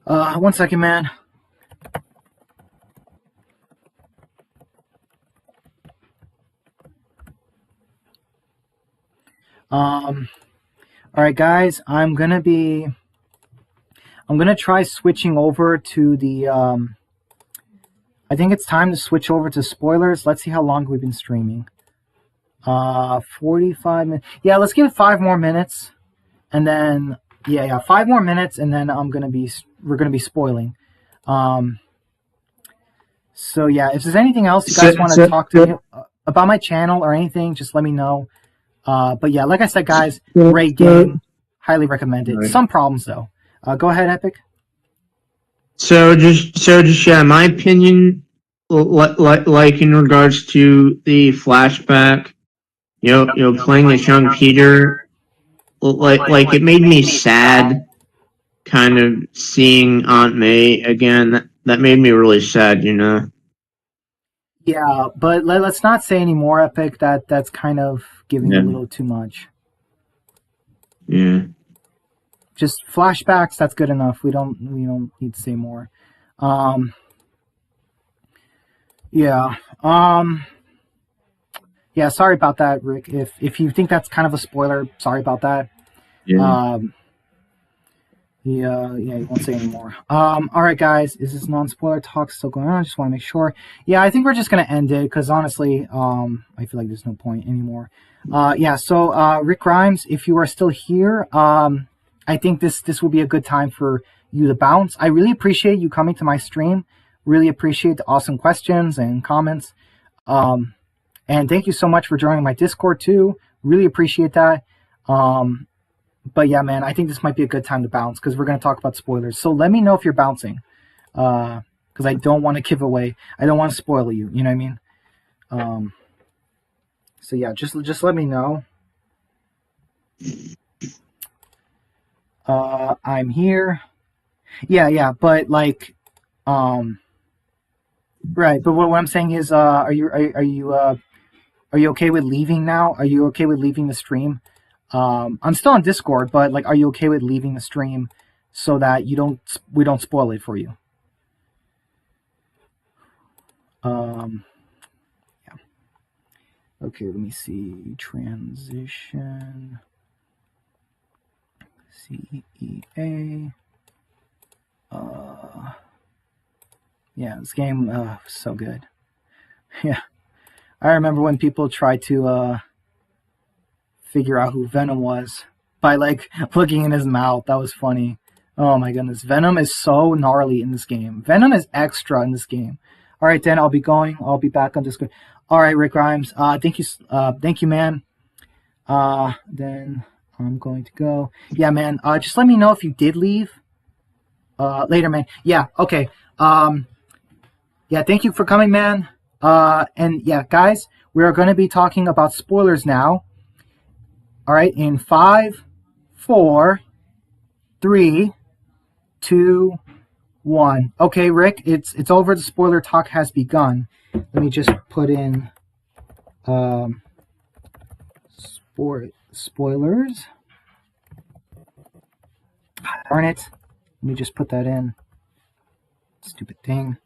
One second, man. All right, guys. I'm gonna try switching over to the. I think it's time to switch over to spoilers. Let's see how long we've been streaming. 45 minutes. Yeah, let's give it 5 more minutes, and then 5 more minutes, and then we're gonna be spoiling. So yeah, if there's anything else you guys want to talk to me about my channel or anything, just let me know. But yeah, like I said, guys, great game. Highly recommend it. Right. Some problems though. Go ahead, Epic. So just my opinion, like in regards to the flashback, playing as young Peter, like it made me sad, kind of seeing Aunt May again. That made me really sad, Yeah, but let's not say any more, Epic. That's kind of giving a little too much. Yeah. Just flashbacks. That's good enough. We don't need to say more. Yeah. Yeah. Sorry about that, Rick. If you think that's kind of a spoiler, sorry about that. Yeah. Yeah, you won't say anymore. All right, guys, is this non-spoiler talk still going on? I just want to make sure. Yeah, I think we're just gonna end it because honestly, I feel like there's no point anymore. Yeah. So, Rick Grimes, if you are still here, I think this will be a good time for you to bounce. I really appreciate you coming to my stream. Really appreciate the awesome questions and comments. And thank you so much for joining my Discord too. Really appreciate that. But yeah, man, I think this might be a good time to bounce because we're going to talk about spoilers. So let me know if you're bouncing, because I don't want to give away. I don't want to spoil you. You know what I mean? So yeah, just let me know. I'm here. Yeah, but like, right. But what I'm saying is, are you okay with leaving now? Are you okay with leaving the stream? I'm still on Discord, but like, are you okay with leaving the stream so that we don't spoil it for you? Yeah. Okay, let me see. Transition. CEA. Yeah, this game was so good. Yeah. I remember when people tried to figure out who Venom was by like looking in his mouth. That was funny. Oh my goodness. Venom is so gnarly in this game. Venom is extra in this game. All right, then I'll be going. I'll be back on Discord. All right, Rick Grimes. Thank you, man. Then I'm going to go. Yeah, man. Just let me know if you did leave. Later, man. Yeah. Okay. Yeah. Thank you for coming, man. And yeah, guys, we are going to be talking about spoilers now. All right, in 5, 4, 3, 2, 1. Okay, Rick, it's over. The spoiler talk has begun. Let me just put in spoilers. Darn it. Let me just put that in. Stupid thing.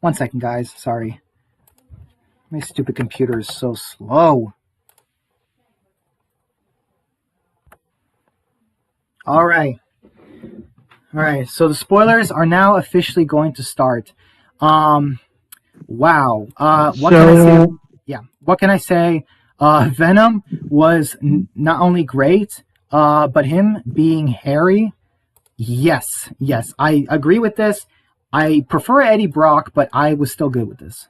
1 second, guys. Sorry. My stupid computer is so slow. All right. So the spoilers are now officially going to start. Wow. What can I say? Yeah. What can I say? Venom was not only great, but him being Harry. Yes. I agree with this. I prefer Eddie Brock, but I was still good with this.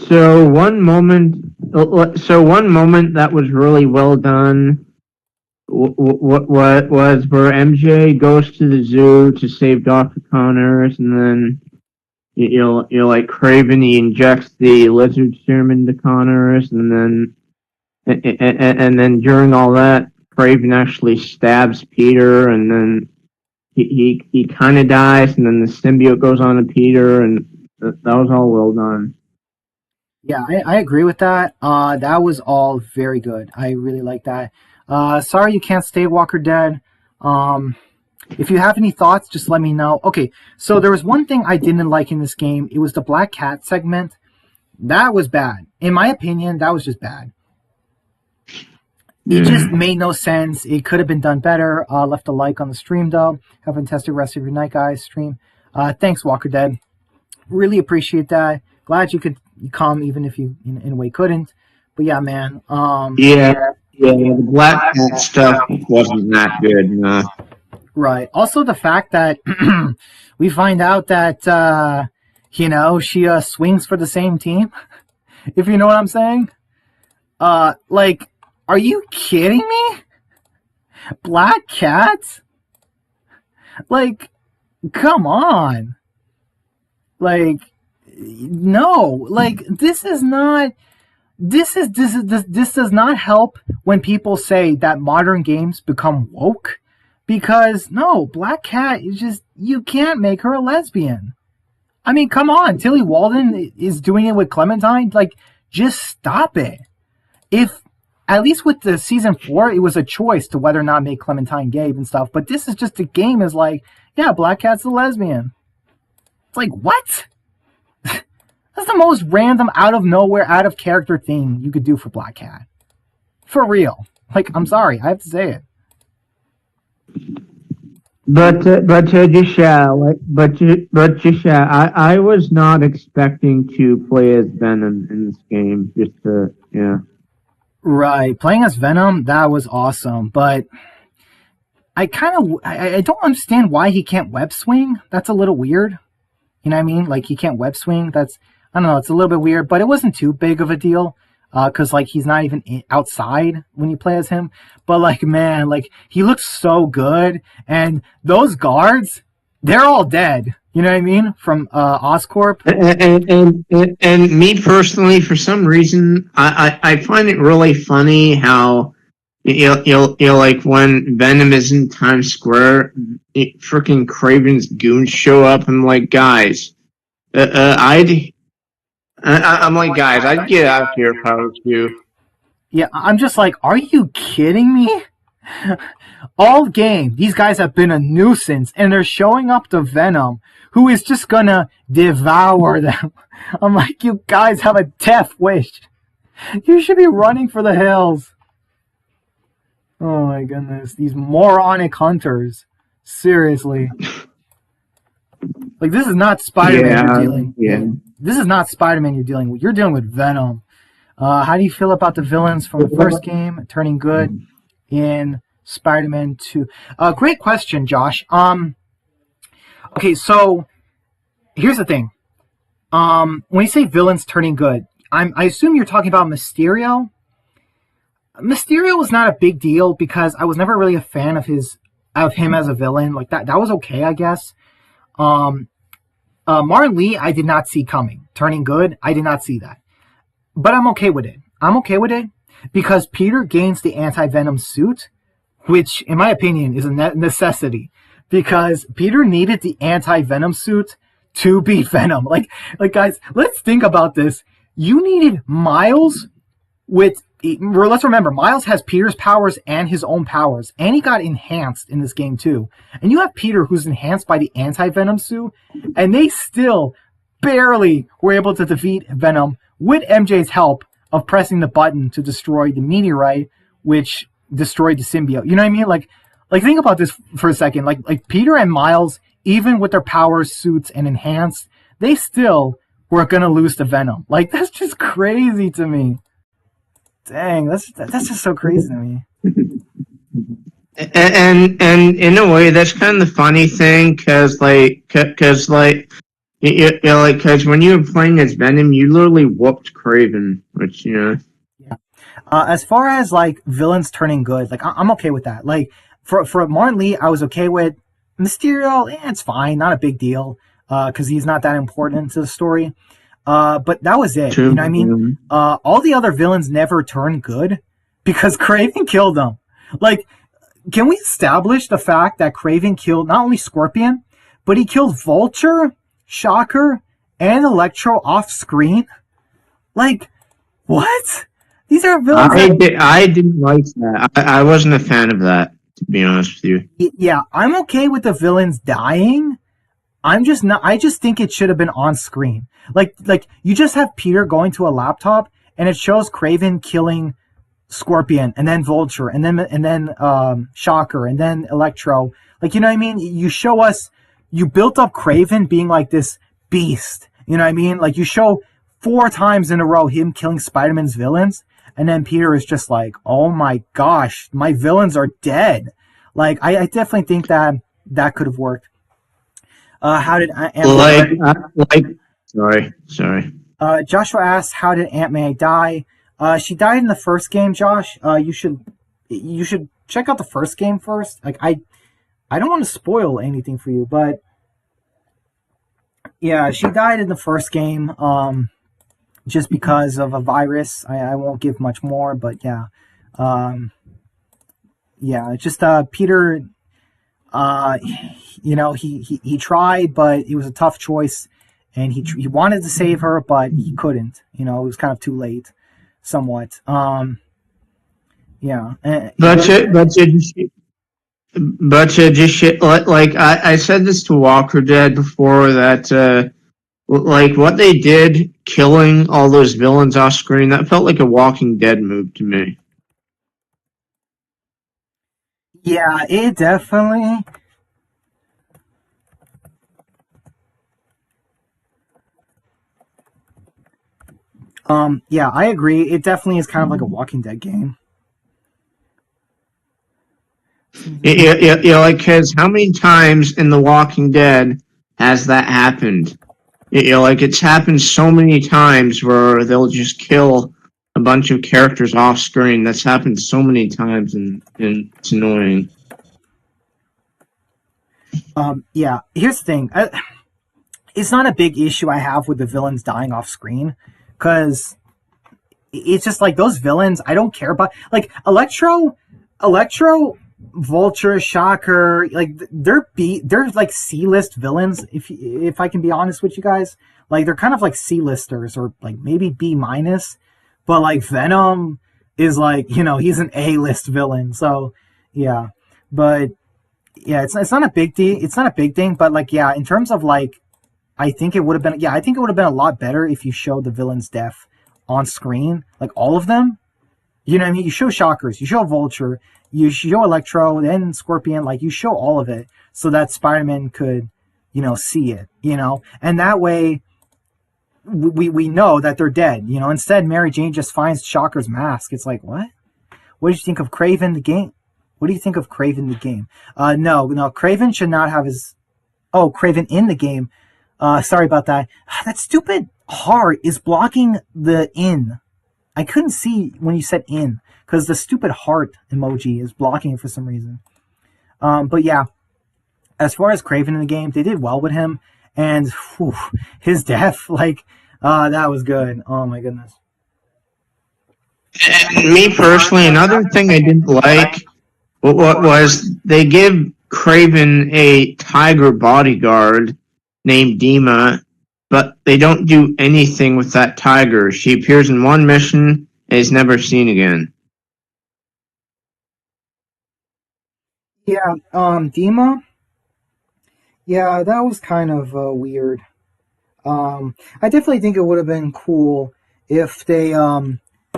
So one moment that was really well done. What was where MJ goes to the zoo to save Dr. Connors, and then like Craven, he injects the lizard serum into Connors, and then during all that, Craven actually stabs Peter, and then he kind of dies, and then the symbiote goes on to Peter, and that was all well done. Yeah, I agree with that. That was all very good. I really like that. Sorry you can't stay Walker Dead. If you have any thoughts, just let me know. Okay, so there was one thing I didn't like in this game. It was the Black Cat segment. That was bad. In my opinion, that was just bad. It just made no sense. It could have been done better. Left a like on the stream, though. Have a fantastic rest of your night, guys. Stream. Thanks, Walker Dead. Really appreciate that. Glad you could come, even if you, in a way, couldn't. But yeah, man. The Black Cat stuff wasn't that good. Nah. Right. Also, the fact that we find out that, she swings for the same team, if you know what I'm saying. Are you kidding me? Black Cat? Come on. No. This does not help when people say that modern games become woke. Because, no, Black Cat is just, you can't make her a lesbian. I mean, come on. Tilly Walden is doing it with Clementine. Just stop it. If, at least with the season 4, it was a choice to whether or not make Clementine gay and stuff. But this is just, a game is yeah, Black Cat's a lesbian. It's what? That's the most random, out of nowhere, out of character thing you could do for Black Cat. For real. I'm sorry, I have to say it. But Jisha, I was not expecting to play as Venom in this game. Right, playing as Venom, that was awesome. But I don't understand why he can't web swing. That's a little weird. You know what I mean? He can't web swing. That's, I don't know, it's a little bit weird. But it wasn't too big of a deal. Because he's not even outside when you play as him. But man, he looks so good. And those guards, they're all dead. You know what I mean? From Oscorp. And me personally, for some reason, I find it really funny how when Venom is in Times Square, freaking Kraven's goons show up and guys, I'm guys, I'd get out of here if I was you. Yeah, I'm just are you kidding me? All game, these guys have been a nuisance, and they're showing up to Venom, who is just gonna devour them. I'm you guys have a death wish. You should be running for the hills. Oh my goodness, these moronic hunters. Seriously. This is not Spider-Man you're dealing with. This is not Spider-Man you're dealing with. You're dealing with Venom. How do you feel about the villains from the first game turning good in Spider-Man 2? Great question, Josh. Okay, so here's the thing. When you say villains turning good, I assume you're talking about Mysterio. Mysterio was not a big deal because I was never really a fan of him as a villain. That was okay, I guess. Martin Lee, I did not see coming. Turning good, I did not see that. But I'm okay with it. I'm okay with it because Peter gains the anti-Venom suit, which, in my opinion, is a necessity. Because Peter needed the anti-Venom suit to be Venom. Guys, let's think about this. You needed Miles with... Let's remember, Miles has Peter's powers and his own powers, and he got enhanced in this game too. And you have Peter who's enhanced by the anti-Venom suit, and they still barely were able to defeat Venom with MJ's help of pressing the button to destroy the meteorite, which destroyed the symbiote. You know what I mean? Think about this for a second. Peter and Miles, even with their powers, suits, and enhanced, they still were gonna lose to Venom. That's just crazy to me. Dang, that's just so crazy to me. And in a way, that's kind of the funny thing, because when you were playing as Venom, you literally whooped Kraven, which Yeah. As far as villains turning good, I'm okay with that. For Martin Lee, I was okay with Mysterio. It's fine, not a big deal, because he's not that important to the story. But that was it. True. You know what I mean? All the other villains never turned good because Kraven killed them. can we establish the fact that Kraven killed not only Scorpion, but he killed Vulture, Shocker, and Electro off screen? Like, what? These are villains. I didn't like that. I wasn't a fan of that, to be honest with you. Yeah, I'm okay with the villains dying. I'm just not. I just think it should have been on screen. Like you just have Peter going to a laptop and it shows Kraven killing Scorpion and then Vulture and then Shocker and then Electro. Like, you know what I mean? You show us. You built up Kraven being like this beast. You know what I mean? Like, you show 4 times in a row him killing Spider-Man's villains, and then Peter is just like, "Oh my gosh, my villains are dead." Like, I definitely think that could have worked. How did Sorry. Joshua asks, "How did Aunt May die?" She died in the first game. Josh, you should check out the first game first. Like, I don't want to spoil anything for you, but yeah, she died in the first game. Just because of a virus. I won't give much more, but yeah. Just Peter, he tried, but it was a tough choice, and he wanted to save her, but he couldn't. It was kind of too late, somewhat. But I said this to Walker Dead before that. Like, what they did, killing all those villains off screen, that felt like a Walking Dead move to me. Yeah, it definitely. Yeah, I agree. It definitely is kind of like a Walking Dead game. Because how many times in The Walking Dead has that happened? It's happened so many times where they'll just kill a bunch of characters off screen. That's happened so many times, and it's annoying. Yeah, here's the thing. It's not a big issue I have with the villains dying off screen, because it's just like those villains I don't care about. Like, Electro, Vulture, Shocker, like they're like C-list villains. If I can be honest with you guys, like they're kind of like C-listers or like maybe B-. But like Venom is like, he's an A-list villain. So yeah, but yeah, it's not a big deal. It's not a big thing, but like, yeah, in terms of like, I think it would have been a lot better if you showed the villain's death on screen, like all of them. You know what I mean? You show Shockers, you show Vulture, you show Electro, then Scorpion, like you show all of it so that Spider-Man could, see it, and that way we know that they're dead. Instead Mary Jane just finds Shocker's mask. It's like, what? What did you think of Kraven the game? What do you think of Kraven the game? No, Kraven should not have his. Oh, Kraven in the game. Sorry about that. That stupid heart is blocking the in. I couldn't see when you said in because the stupid heart emoji is blocking it for some reason. But yeah, as far as Kraven in the game, they did well with him, and his death, like, that was good. Oh my goodness. And me personally, another thing I didn't like what was they give Kraven a tiger bodyguard named Dima, but they don't do anything with that tiger. She appears in one mission and is never seen again. Yeah, Dima. Yeah, that was kind of weird. I definitely think it would have been cool if they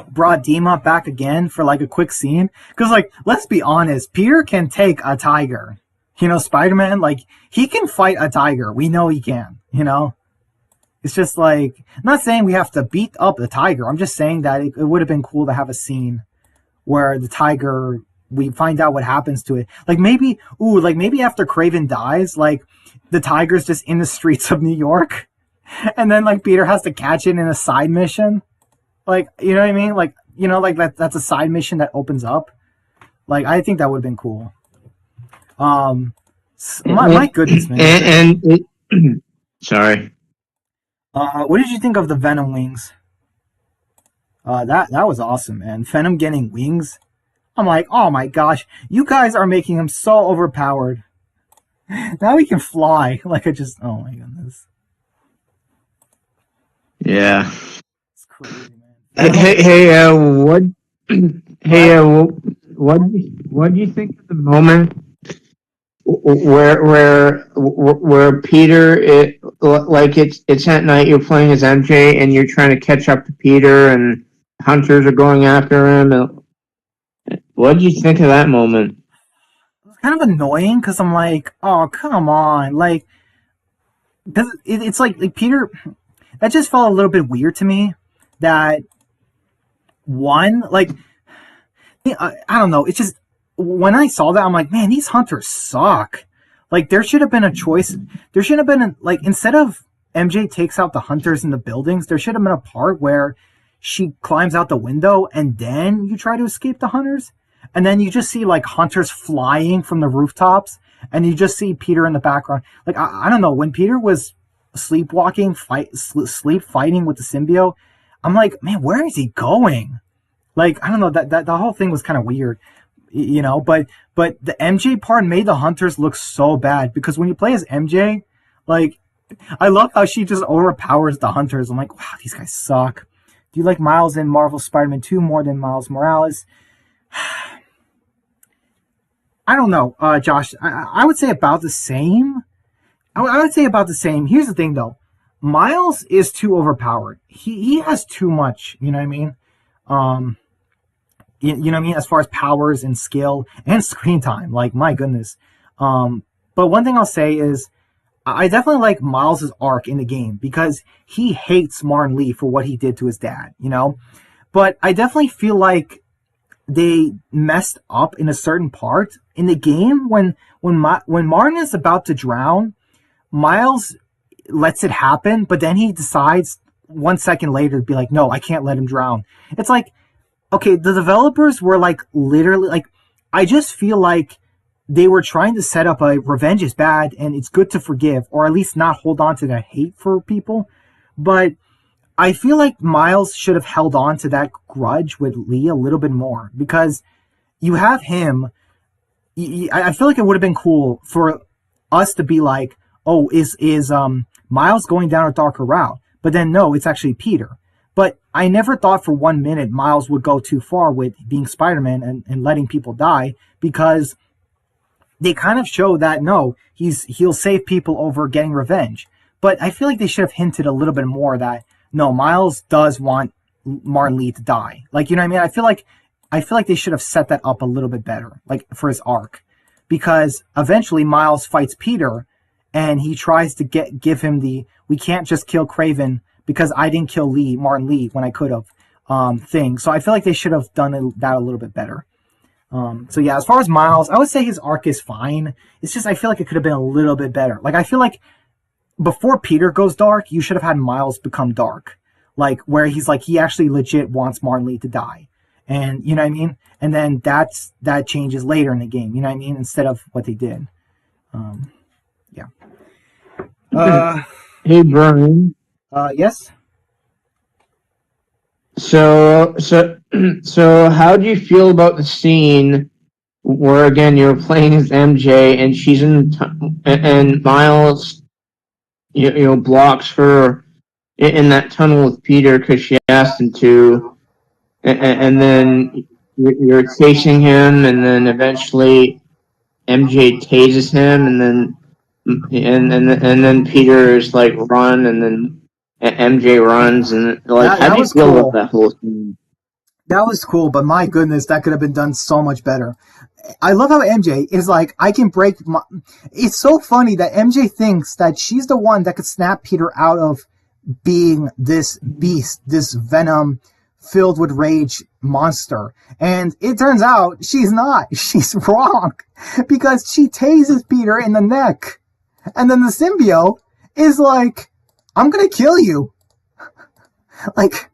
brought Dima back again for like a quick scene. Because, like, let's be honest, Peter can take a tiger. Spider-Man, like, he can fight a tiger. We know he can, It's just like, I'm not saying we have to beat up the tiger. I'm just saying that it would have been cool to have a scene where the tiger, we find out what happens to it. Like maybe after Kraven dies, like the tiger's just in the streets of New York, and then like Peter has to catch it in a side mission. Like, you know what I mean? Like, like that's a side mission that opens up. Like, I think that would have been cool. My goodness, man. Sorry. What did you think of the Venom wings? That was awesome, man. Venom getting wings. I'm like, oh my gosh, you guys are making him so overpowered. Now he can fly. Like, oh my goodness. Yeah. It's crazy, man. What? What? What do you think of the moment where Peter like it's at night, you're playing as MJ and you're trying to catch up to Peter and hunters are going after him, and what do you think of that moment? It's kind of annoying because I'm like, oh, come on. Like, because it's like Peter, that just felt a little bit weird to me. That one, like, I don't know. It's just, when I saw that, I'm like, man, these hunters suck. Like, there should have been a choice. There should have been, like, instead of MJ takes out the hunters in the buildings, there should have been a part where she climbs out the window and then you try to escape the hunters. And then you just see, like, hunters flying from the rooftops and you just see Peter in the background. Like, I don't know. When Peter was sleepwalking, sleep fighting with the symbiote, I'm like, man, where is he going? Like, I don't know, that the whole thing was kind of weird, but the MJ part made the hunters look so bad because when you play as MJ, like, I love how she just overpowers the hunters. I'm like, wow, these guys suck. Do you like Miles in Marvel Spider-Man 2 more than Miles Morales? I don't know, Josh. I would say about the same. I would say about the same. Here's the thing, though. Miles is too overpowered. He has too much, you know what I mean? You know what I mean? As far as powers and skill and screen time. Like, my goodness. But one thing I'll say is, I definitely like Miles' arc in the game because he hates Martin Lee for what he did to his dad, But I definitely feel like they messed up in a certain part in the game when Martin is about to drown. Miles lets it happen, but then he decides 1 second later to be like, no, I can't let him drown. It's like, okay, the developers were like literally like, I just feel like they were trying to set up a revenge is bad and it's good to forgive, or at least not hold on to that hate for people. But I feel like Miles should have held on to that grudge with Lee a little bit more because you have him. I feel like it would have been cool for us to be like, oh, is Miles going down a darker route? But then no, it's actually Peter. But I never thought for 1 minute Miles would go too far with being Spider-Man and letting people die, because they kind of show that no, he'll save people over getting revenge. But I feel like they should have hinted a little bit more that no, Miles does want Martin Lee to die. Like, you know what I mean? I feel like they should have set that up a little bit better, like for his arc, because eventually Miles fights Peter, and he tries to give him the we can't just kill Craven because I didn't kill Martin Lee when I could have thing. So I feel like they should have done that a little bit better. So yeah, as far as Miles, I would say his arc is fine. It's just I feel like it could have been a little bit better. Like, I feel like before Peter goes dark, you should have had Miles become dark, like where he's like he actually legit wants Martin Lee to die, and you know what I mean. And then that changes later in the game, you know what I mean, instead of what they did. Yeah. Hey, Brian. Yes. So, how do you feel about the scene where again you're playing as MJ and she's and Miles, blocks her in that tunnel with Peter because she asked him to, and then you're chasing him, and then eventually MJ tases him, and then Peter is like run, and then MJ runs, and like how That do you was feel about cool. that whole scene? That was cool, but my goodness, that could have been done so much better. I love how MJ is like, I can break my... It's so funny that MJ thinks that she's the one that could snap Peter out of being this beast, this venom filled with rage monster. And it turns out she's not. She's wrong. Because she tases Peter in the neck. And then the symbiote is like, I'm gonna kill you. Like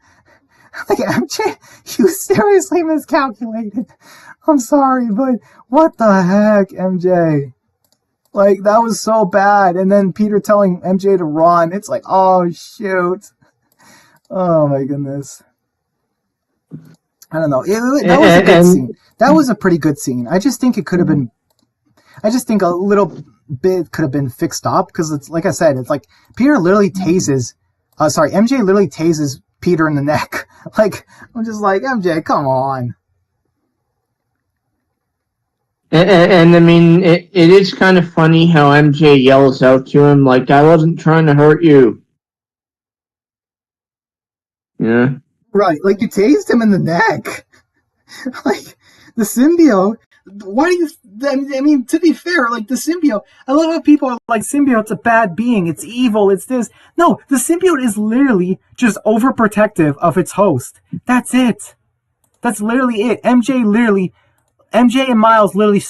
MJ, you seriously miscalculated. I'm sorry, but what the heck, MJ? Like, that was so bad. And then Peter telling MJ to run. It's like, oh, shoot. Oh, my goodness. I don't know. That was a good scene. That was a pretty good scene. I just think it could have been. I just think a little bit could have been fixed up because it's like I said. It's like Peter literally tases. MJ literally tases Peter in the neck. Like I'm just like MJ, come on. And I mean, it is kind of funny how MJ yells out to him, like, I wasn't trying to hurt you. Yeah. Right, like you tased him in the neck. Like, the symbiote, why do you, I mean, to be fair, like, the symbiote, I love how people are like, symbiote's a bad being, it's evil, it's this. No, the symbiote is literally just overprotective of its host. That's it. That's literally it. MJ and Miles literally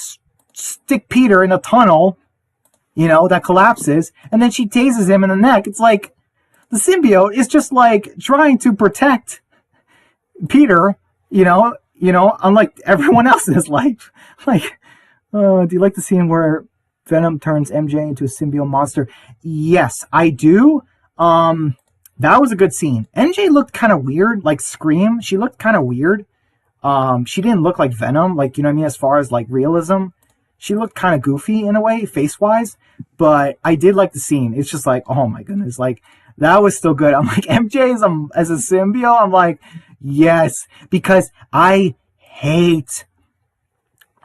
stick Peter in a tunnel, that collapses, and then she tases him in the neck. It's like, the symbiote is just like trying to protect Peter, unlike everyone else in his life. Like, do you like the scene where Venom turns MJ into a symbiote monster? Yes, I do. That was a good scene. MJ looked kind of weird, like Scream. She looked kind of weird. She didn't look like Venom, like, as far as like realism. She looked kind of goofy in a way, face-wise, but I did like the scene. It's just like, oh my goodness, like, that was still good. I'm like, MJ as a symbiote? I'm like, yes, because I hate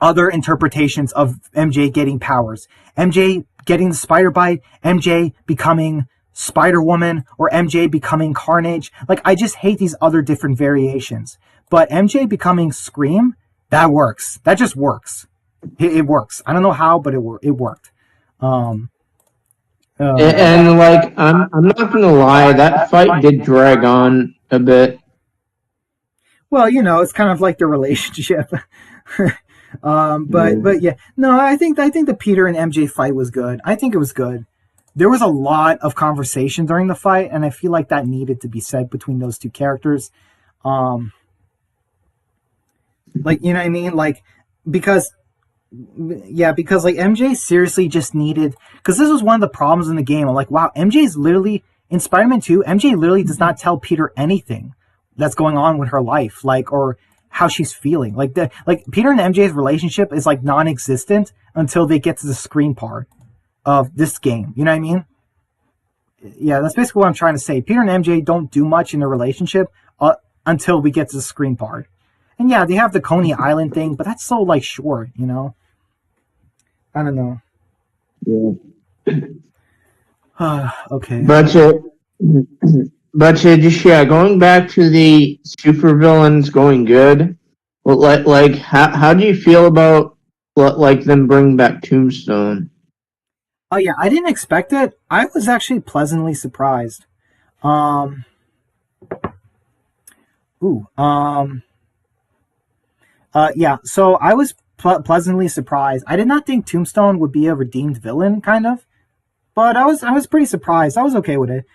other interpretations of MJ getting powers. MJ getting the spider bite, MJ becoming Spider-Woman, or MJ becoming Carnage. Like, I just hate these other different variations. But MJ becoming Scream, that works. That just works. It works. I don't know how, but it worked. And like, I'm not gonna lie, that fight did drag on a bit. Well, it's kind of like the relationship. But yeah, no, I think the Peter and MJ fight was good. I think it was good. There was a lot of conversation during the fight, and I feel like that needed to be said between those two characters. Like, you know what I mean? Like, because like MJ seriously just needed, because this was one of the problems in the game. I'm like, wow, MJ's literally, in Spider-Man 2, MJ literally does not tell Peter anything that's going on with her life, like, or how she's feeling. Like, Peter and MJ's relationship is like non-existent until they get to the screen part of this game. You know what I mean? Yeah, that's basically what I'm trying to say. Peter and MJ don't do much in their relationship until we get to the screen part. And yeah, they have the Coney Island thing, but that's so like short, I don't know. Yeah. Okay. But just going back to the supervillains going good. Well, like how do you feel about like them bringing back Tombstone? Oh yeah, I didn't expect it. I was actually pleasantly surprised. Yeah, so I was pleasantly surprised. I did not think Tombstone would be a redeemed villain, kind of, but I was pretty surprised. I was okay with it.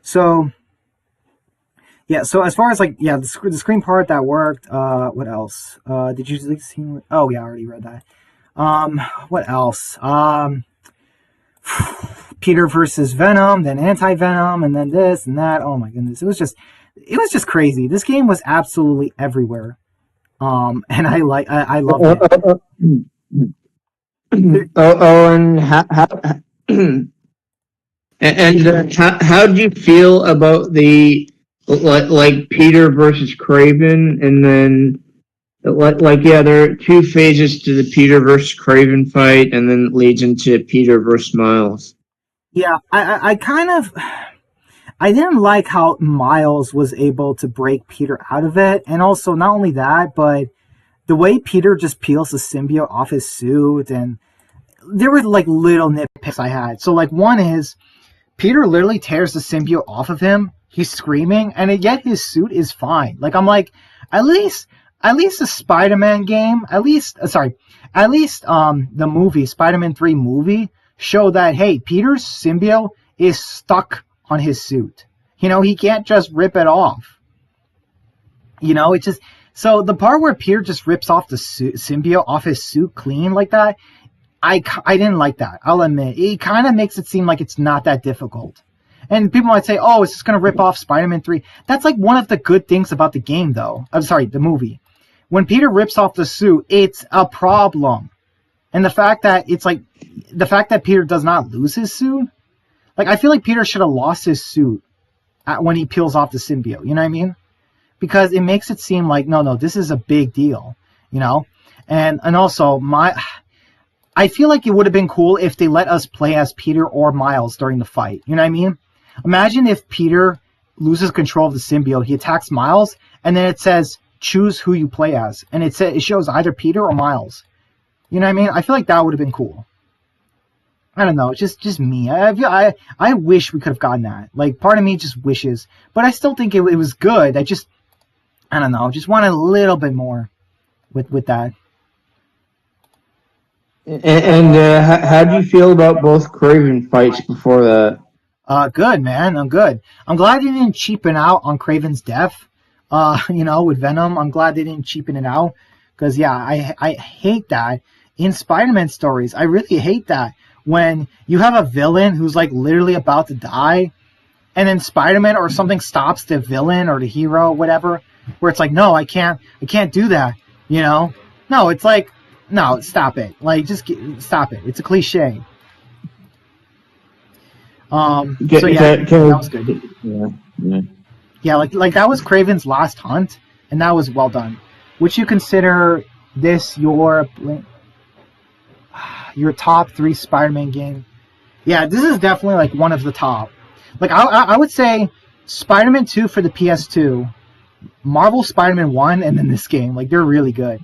So, so as far as like, the screen part that worked. What else? Did you see? Oh yeah, I already read that. What else? Peter versus Venom, then anti-Venom, and then this and that. Oh my goodness, it was just crazy. This game was absolutely everywhere. And I loved it. And how do you feel about the like Peter versus Craven, and then there are two phases to the Peter versus Craven fight, and then it leads into Peter versus Miles. Yeah, I kind of, I didn't like how Miles was able to break Peter out of it, and also not only that, but the way Peter just peels the symbiote off his suit, and there were like little nitpicks I had. So like one is, Peter literally tears the symbiote off of him. He's screaming, and yet his suit is fine. Like, I'm like, at least at least the Spider-Man game, at least the movie, Spider-Man 3 movie, show that, hey, Peter's symbiote is stuck on his suit. He can't just rip it off. It just, so the part where Peter just rips off the symbiote off his suit clean like that, I didn't like that. I'll admit. It kind of makes it seem like it's not that difficult. And people might say, oh, it's just going to rip off Spider-Man 3. That's like one of the good things about the game, though. I'm sorry, the movie. When Peter rips off the suit, it's a problem. And the fact that Peter does not lose his suit, like, I feel like Peter should have lost his suit when he peels off the symbiote. You know what I mean? Because it makes it seem like, no, this is a big deal. And also, I feel like it would have been cool if they let us play as Peter or Miles during the fight. You know what I mean? Imagine if Peter loses control of the symbiote, he attacks Miles, and then it says, choose who you play as. And it shows either Peter or Miles. You know what I mean? I feel like that would have been cool. I don't know, just me. I wish we could have gotten that. Like, part of me just wishes. But I still think it was good. I don't know, just wanted a little bit more with that. And how do you feel about both Kraven fights before that? Good, man. I'm good. I'm glad they didn't cheapen out on Kraven's death. With Venom, I'm glad they didn't cheapen it out. Because, yeah, I hate that in Spider-Man stories. I really hate that. When you have a villain who's, like, literally about to die, and then Spider-Man or something stops the villain or the hero, whatever, where it's like, no, I can't do that, No, it's like, no, stop it. Like, just stop it. It's a cliche. So yeah, that was good. Yeah, like that was Kraven's last hunt, and that was well done. Would you consider this your top 3 Spider-Man game? Yeah, this is definitely like one of the top. Like I would say Spider-Man 2 for the PS2, Marvel Spider-Man 1, and then this game. Like, they're really good.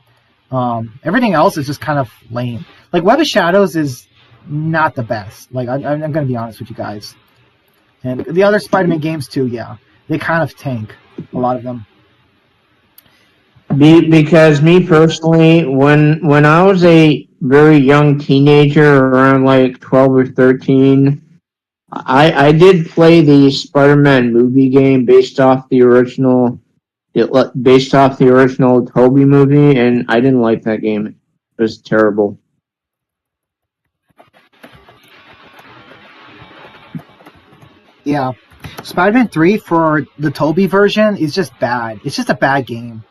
Everything else is just kind of lame. Like, Web of Shadows is not the best. Like, I'm going to be honest with you guys. And the other Spider-Man games too, yeah. They kind of tank, a lot of them. Because me personally, when I was a very young teenager, around like 12 or 13, I did play the Spider-Man movie game based off the original Tobey movie, and I didn't like that game. It was terrible. Yeah. Spider-Man 3 for the Tobey version is just bad. It's just a bad game.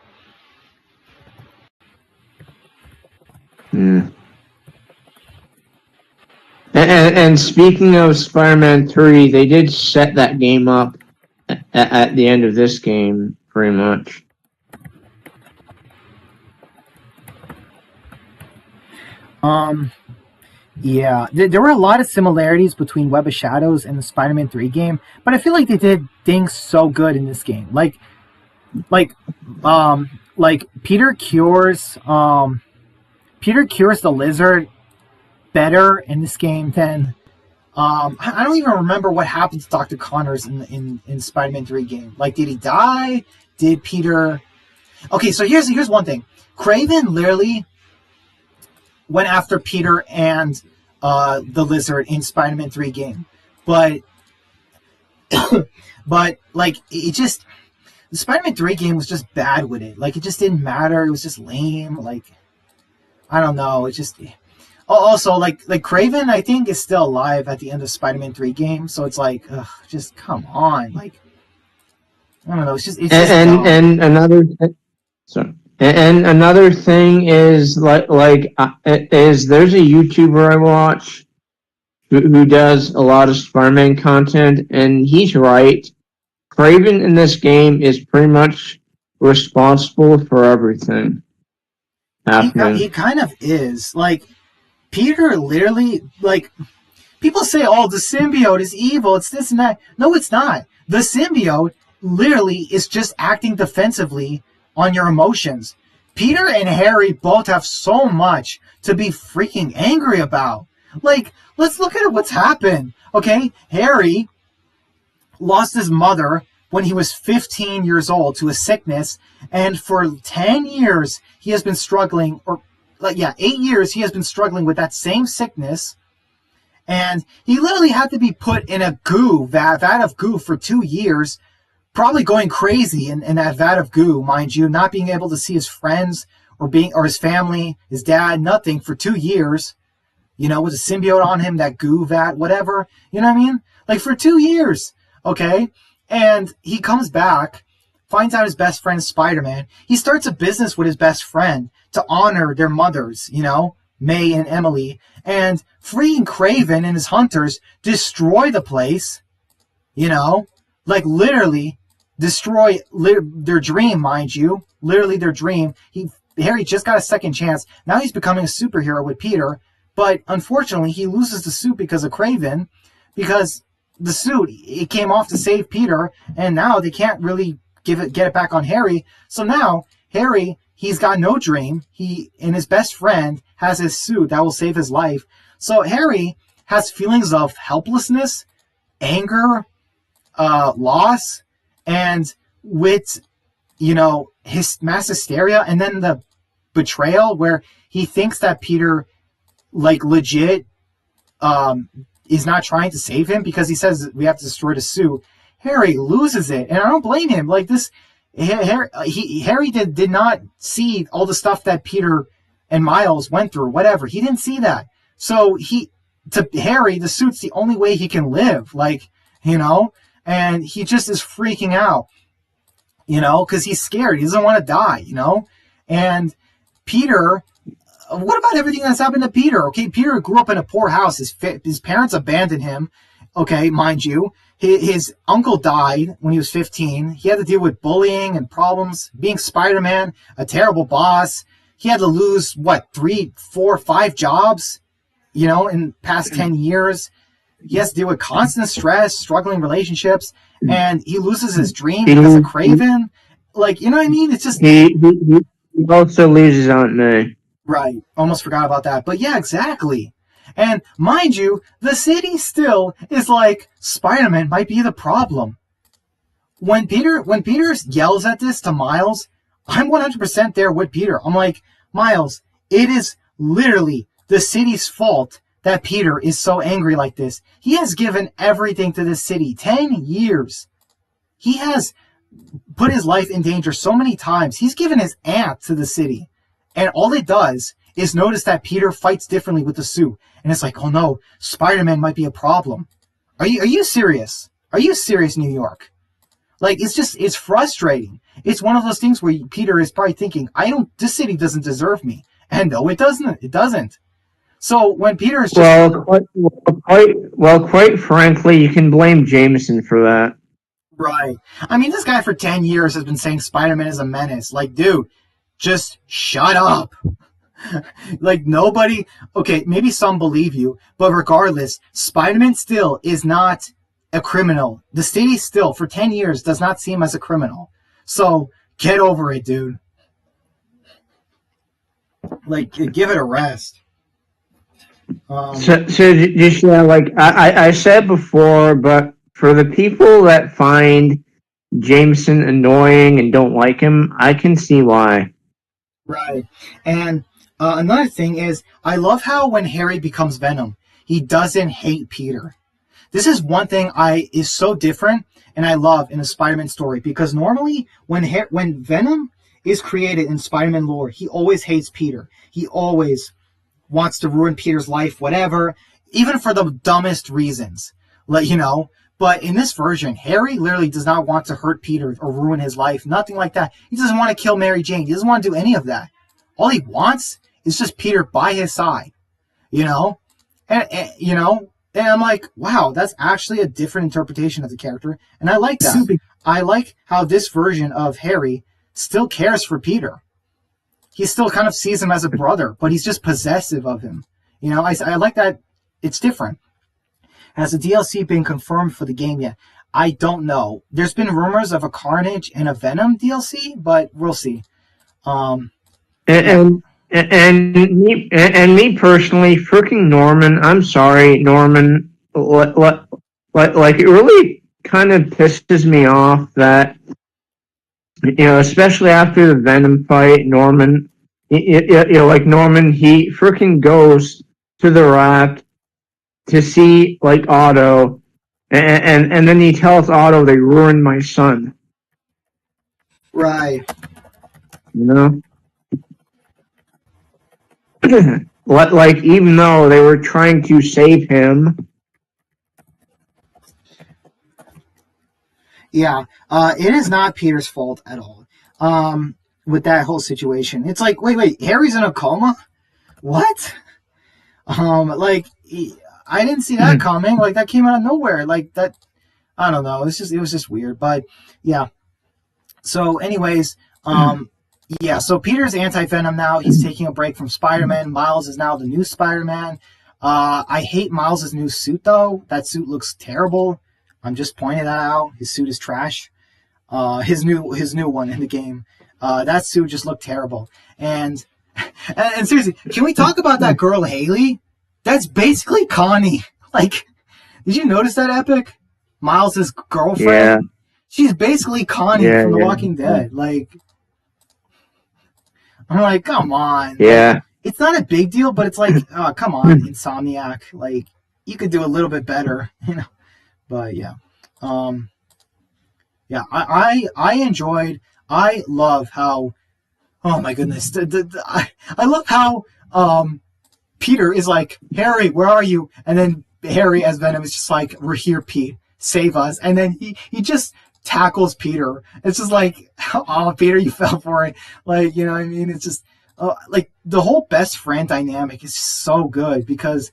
And speaking of Spider-Man 3, they did set that game up at the end of this game, pretty much. Yeah, there were a lot of similarities between Web of Shadows and the Spider-Man 3 game, but I feel like they did things so good in this game. Like Peter cures the lizard better in this game than I don't even remember what happened to Dr. Connors in Spider-Man 3 game. Like, did he die? Did Peter? Okay, so here's one thing. Kraven literally went after Peter and the lizard in Spider-Man 3 game, but like, it just, the Spider-Man 3 game was just bad with it. Like, it just didn't matter. It was just lame. Like, I don't know. It just, also, like Kraven, I think, is still alive at the end of Spider-Man 3 game. So it's like, ugh, just come on. Like, I don't know. It's just and another. Sorry. And another thing is there's a YouTuber I watch who does a lot of Spider-Man content, and he's right. Kraven in this game is pretty much responsible for everything happening. He kind of is. Like, Peter literally, like, people say, oh, the symbiote is evil, it's this and that. No, it's not. The symbiote literally is just acting defensively on your emotions. Peter and Harry both have so much to be freaking angry about. Like, let's look at what's happened. Okay, Harry lost his mother when he was 15 years old to a sickness, and for 10 years he has been struggling, 8 years he has been struggling with that same sickness, and he literally had to be put in a vat of goo for 2 years, probably going crazy in that vat of goo, mind you, not being able to see his friends or his family, his dad, nothing for 2 years, with a symbiote on him, that goo vat, whatever, you know what I mean? Like for 2 years, okay? And he comes back, finds out his best friend is Spider-Man. He starts a business with his best friend to honor their mothers, May and Emily. And freeing Kraven and his hunters destroy the place, like literally destroy their dream, mind you. Literally their dream. Harry just got a second chance. Now he's becoming a superhero with Peter. But unfortunately, he loses the suit because of Kraven. Because the suit, it came off to save Peter. And now they can't really get it back on Harry. So now, Harry, he's got no dream. He and his best friend has his suit that will save his life. So Harry has feelings of helplessness, anger, loss, and with, his mass hysteria, and then the betrayal where he thinks that Peter, like, legit is not trying to save him because he says we have to destroy the suit. Harry loses it, and I don't blame him. Like this, Harry did not see all the stuff that Peter and Miles went through. Whatever, he didn't see that. So to Harry, the suit's the only way he can live. And he just is freaking out, because he's scared. He doesn't want to die, And Peter, what about everything that's happened to Peter? Okay, Peter grew up in a poor house. His parents abandoned him. Okay, mind you. His uncle died when he was 15. He had to deal with bullying and problems, being Spider-Man, a terrible boss. He had to lose, 3, 4, 5 jobs, in the past 10 years. He has to deal with constant stress, struggling relationships, and he loses his dream because of Kraven. Like, you know what I mean? It's just... He also loses Aunt May. Right. Almost forgot about that. But yeah, exactly. And mind you, the city still is like, Spider-Man might be the problem. When Peter yells at this to Miles, I'm 100% there with Peter. I'm like, Miles, it is literally the city's fault that Peter is so angry like this. He has given everything to this city. 10 years. He has put his life in danger so many times. He's given his aunt to the city. And all it does is notice that Peter fights differently with the suit. And it's like, oh no, Spider-Man might be a problem. Are you serious? Are you serious, New York? Like, it's frustrating. It's one of those things where Peter is probably thinking, this city doesn't deserve me. And no, it doesn't. It doesn't. So when Peter is just... quite frankly, you can blame Jameson for that. Right. I mean, this guy for 10 years has been saying Spider-Man is a menace. Like, dude, just shut up. Like, nobody... Okay, maybe some believe you, but regardless, Spider-Man still is not a criminal. The city still, for 10 years, does not see him as a criminal. So, get over it, dude. Like, give it a rest. I said before, but for the people that find Jameson annoying and don't like him, I can see why. Right. And another thing is, I love how when Harry becomes Venom, he doesn't hate Peter. This is one thing is so different and I love in a Spider-Man story, because normally when Venom is created in Spider-Man lore, he always hates Peter. He always wants to ruin Peter's life, whatever, even for the dumbest reasons. But in this version, Harry literally does not want to hurt Peter or ruin his life, nothing like that. He doesn't want to kill Mary Jane. He doesn't want to do any of that. All he wants is just Peter by his side, And I'm like, wow, that's actually a different interpretation of the character, and I like that. I like how this version of Harry still cares for Peter. He still kind of sees him as a brother, but he's just possessive of him. I like that it's different. Has the DLC been confirmed for the game yet? I don't know. There's been rumors of a Carnage and a Venom DLC, but we'll see. And me personally, freaking Norman. I'm sorry, Norman. Like it really kind of pisses me off that, especially after the Venom fight, Norman, like Norman, he freaking goes to the rack to see like Otto, and then he tells Otto they ruined my son. Right. Like even though they were trying to save him. Yeah, it is not Peter's fault at all. With that whole situation, it's like, wait, Harry's in a coma. What? Like I didn't see that coming. Like that came out of nowhere. Like that, I don't know. It was just weird. But yeah. So, anyways, yeah. So Peter's anti-Venom now. He's taking a break from Spider-Man. Miles is now the new Spider-Man. I hate Miles' new suit though. That suit looks terrible. I'm just pointing that out. His suit is trash. His new one in the game. That suit just looked terrible. And seriously, can we talk about that girl Haley? That's basically Connie. Like, did you notice that, Epic? Miles' girlfriend. Yeah. She's basically Connie from The Walking Dead. Like, I'm like, come on. Yeah. Like, it's not a big deal, but it's like, oh, come on, Insomniac. Like, you could do a little bit better, But yeah, yeah. I enjoyed. I love how. Oh my goodness, I love how Peter is like, Harry, where are you? And then Harry as Venom is just like, we're here, Pete, save us. And then he just tackles Peter. It's just like, oh, Peter, you fell for it. Like, you know what I mean? It's just like the whole best friend dynamic is so good because,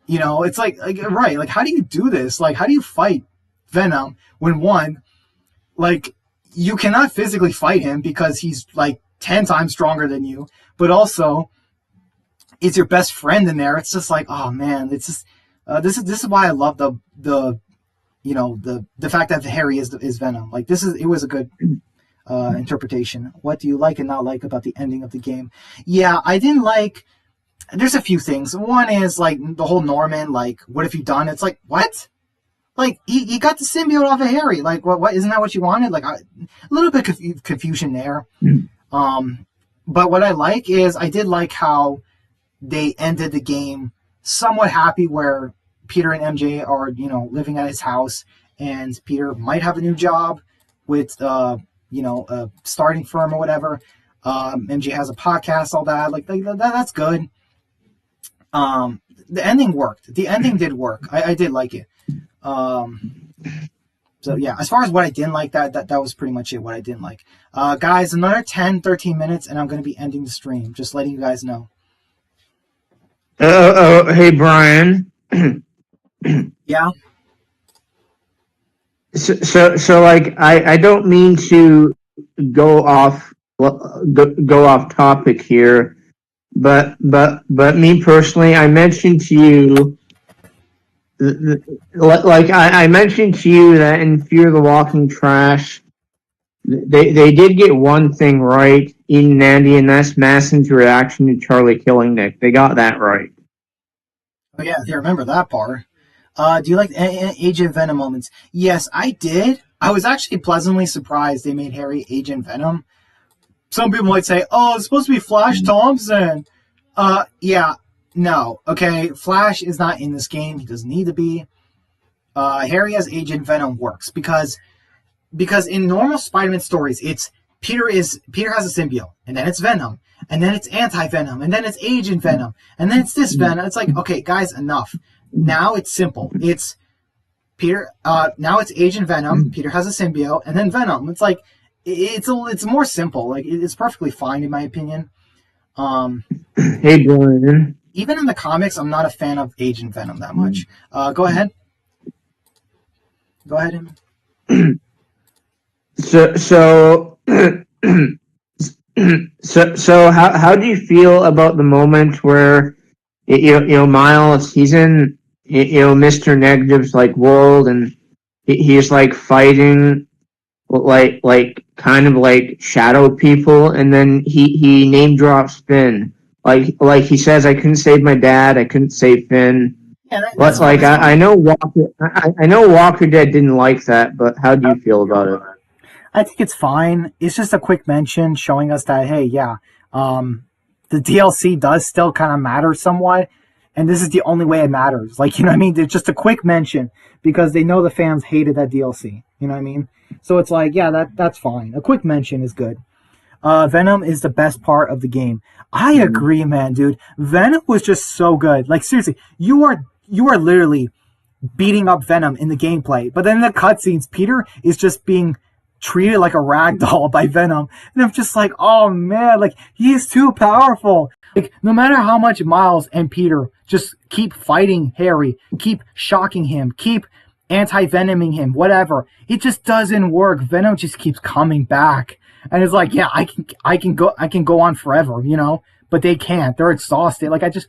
it's like right, like how do you do this? Like how do you fight Venom when one, like you cannot physically fight him because he's like 10 times stronger than you, but also it's your best friend in there. It's just like, oh man, it's just this is why I love the fact that Harry is Venom. Like it was a good interpretation. What do you like and not like about the ending of the game? Yeah, I didn't like. There's a few things. One is like the whole Norman, like, what have you done? It's like, what? Like he got the symbiote off of Harry. Like, what? Isn't that what you wanted? Like a little bit confusion there. But what I like is I did like how they ended the game somewhat happy, where Peter and MJ are living at his house, and Peter might have a new job with a starting firm or whatever. MJ has a podcast, all that. Like that's good. The ending worked. The ending did work. I did like it. So yeah, as far as what I didn't like, that was pretty much it. What I didn't like, guys, another 10-13 minutes, and I'm going to be ending the stream. Just letting you guys know. Hey Brian. Yeah. So like I don't mean to go off topic here, but me personally, I mentioned to you. Like I mentioned to you that in Fear the Walking Trash, they did get one thing right, Ian and Andy, and that's Madison's reaction to Charlie killing Nick. They got that right. Oh yeah, I remember that part. Do you like Agent Venom moments? Yes, I did. I was actually pleasantly surprised they made Harry Agent Venom. Some people might say, "Oh, it's supposed to be Flash Thompson." Yeah. No, okay, Flash is not in this game. He doesn't need to be. Harry as Agent Venom works because in normal Spider-Man stories, it's Peter has a symbiote, and then it's Venom, and then it's anti-Venom, and then it's Agent Venom, and then it's this Venom. It's like, okay, guys, enough. Now it's simple. It's Peter. Now it's Agent Venom. Peter has a symbiote, and then Venom. It's like it's more simple. Like it's perfectly fine in my opinion. Hey, Brian. Even in the comics, I'm not a fan of Agent Venom that much. Go ahead. Go ahead. So how do you feel about the moment where Miles, he's in Mr. Negative's like world, and he's like fighting like kind of like shadow people, and then he name drops Finn. Like he says, I couldn't save my dad, I couldn't save Finn. Yeah, But like, that's I fine. know I know Walker Dead didn't like that, but how do you feel about it? I think it's fine. It's just a quick mention showing us that, hey, yeah, um, the DLC does still kind of matter somewhat, and this is the only way it matters. Like, you know what I mean? It's just a quick mention because they know the fans hated that DLC. You know what I mean? So it's like, yeah, that's fine. A quick mention is good. Venom is the best part of the game. I Mhm. agree, man, dude. Venom was just so good. Like, seriously, you are literally beating up Venom in the gameplay. But then in the cutscenes, Peter is just being treated like a rag doll by Venom. And I'm just like, oh man, like he's too powerful. Like no matter how much Miles and Peter just keep fighting Harry, keep shocking him, keep anti-venoming him, whatever, it just doesn't work. Venom just keeps coming back. And it's like, yeah, I can go on forever, you know, but they can't. They're exhausted. Like I just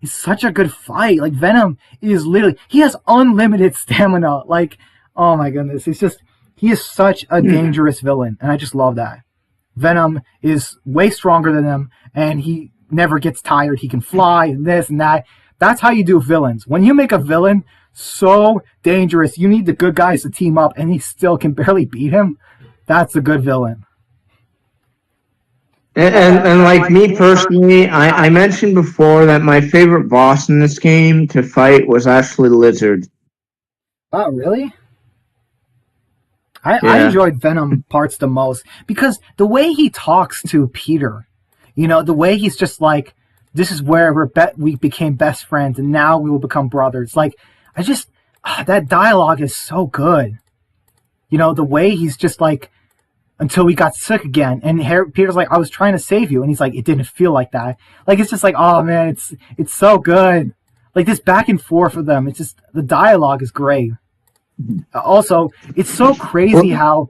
it's such a good fight. Like Venom is literally he has unlimited stamina. Like, oh my goodness. It's just he is such a dangerous villain, and I just love that. Venom is way stronger than him, and he never gets tired. He can fly and this and that. That's how you do villains. When you make a villain so dangerous, you need the good guys to team up, and he still can barely beat him. That's a good villain. And like me personally, I mentioned before that my favorite boss in this game to fight was actually Lizard. Oh, really? I Yeah. enjoyed Venom parts the most because the way he talks to Peter, you know, the way he's just like, this is where we became best friends and now we will become brothers. Like, I just, that dialogue is so good. You know, the way he's just like, until we got sick again. And Peter's like, I was trying to save you. And he's like, it didn't feel like that. Like, it's just like, oh man, it's so good. Like this back and forth for them. It's just, the dialogue is great. Also, it's so crazy Well, how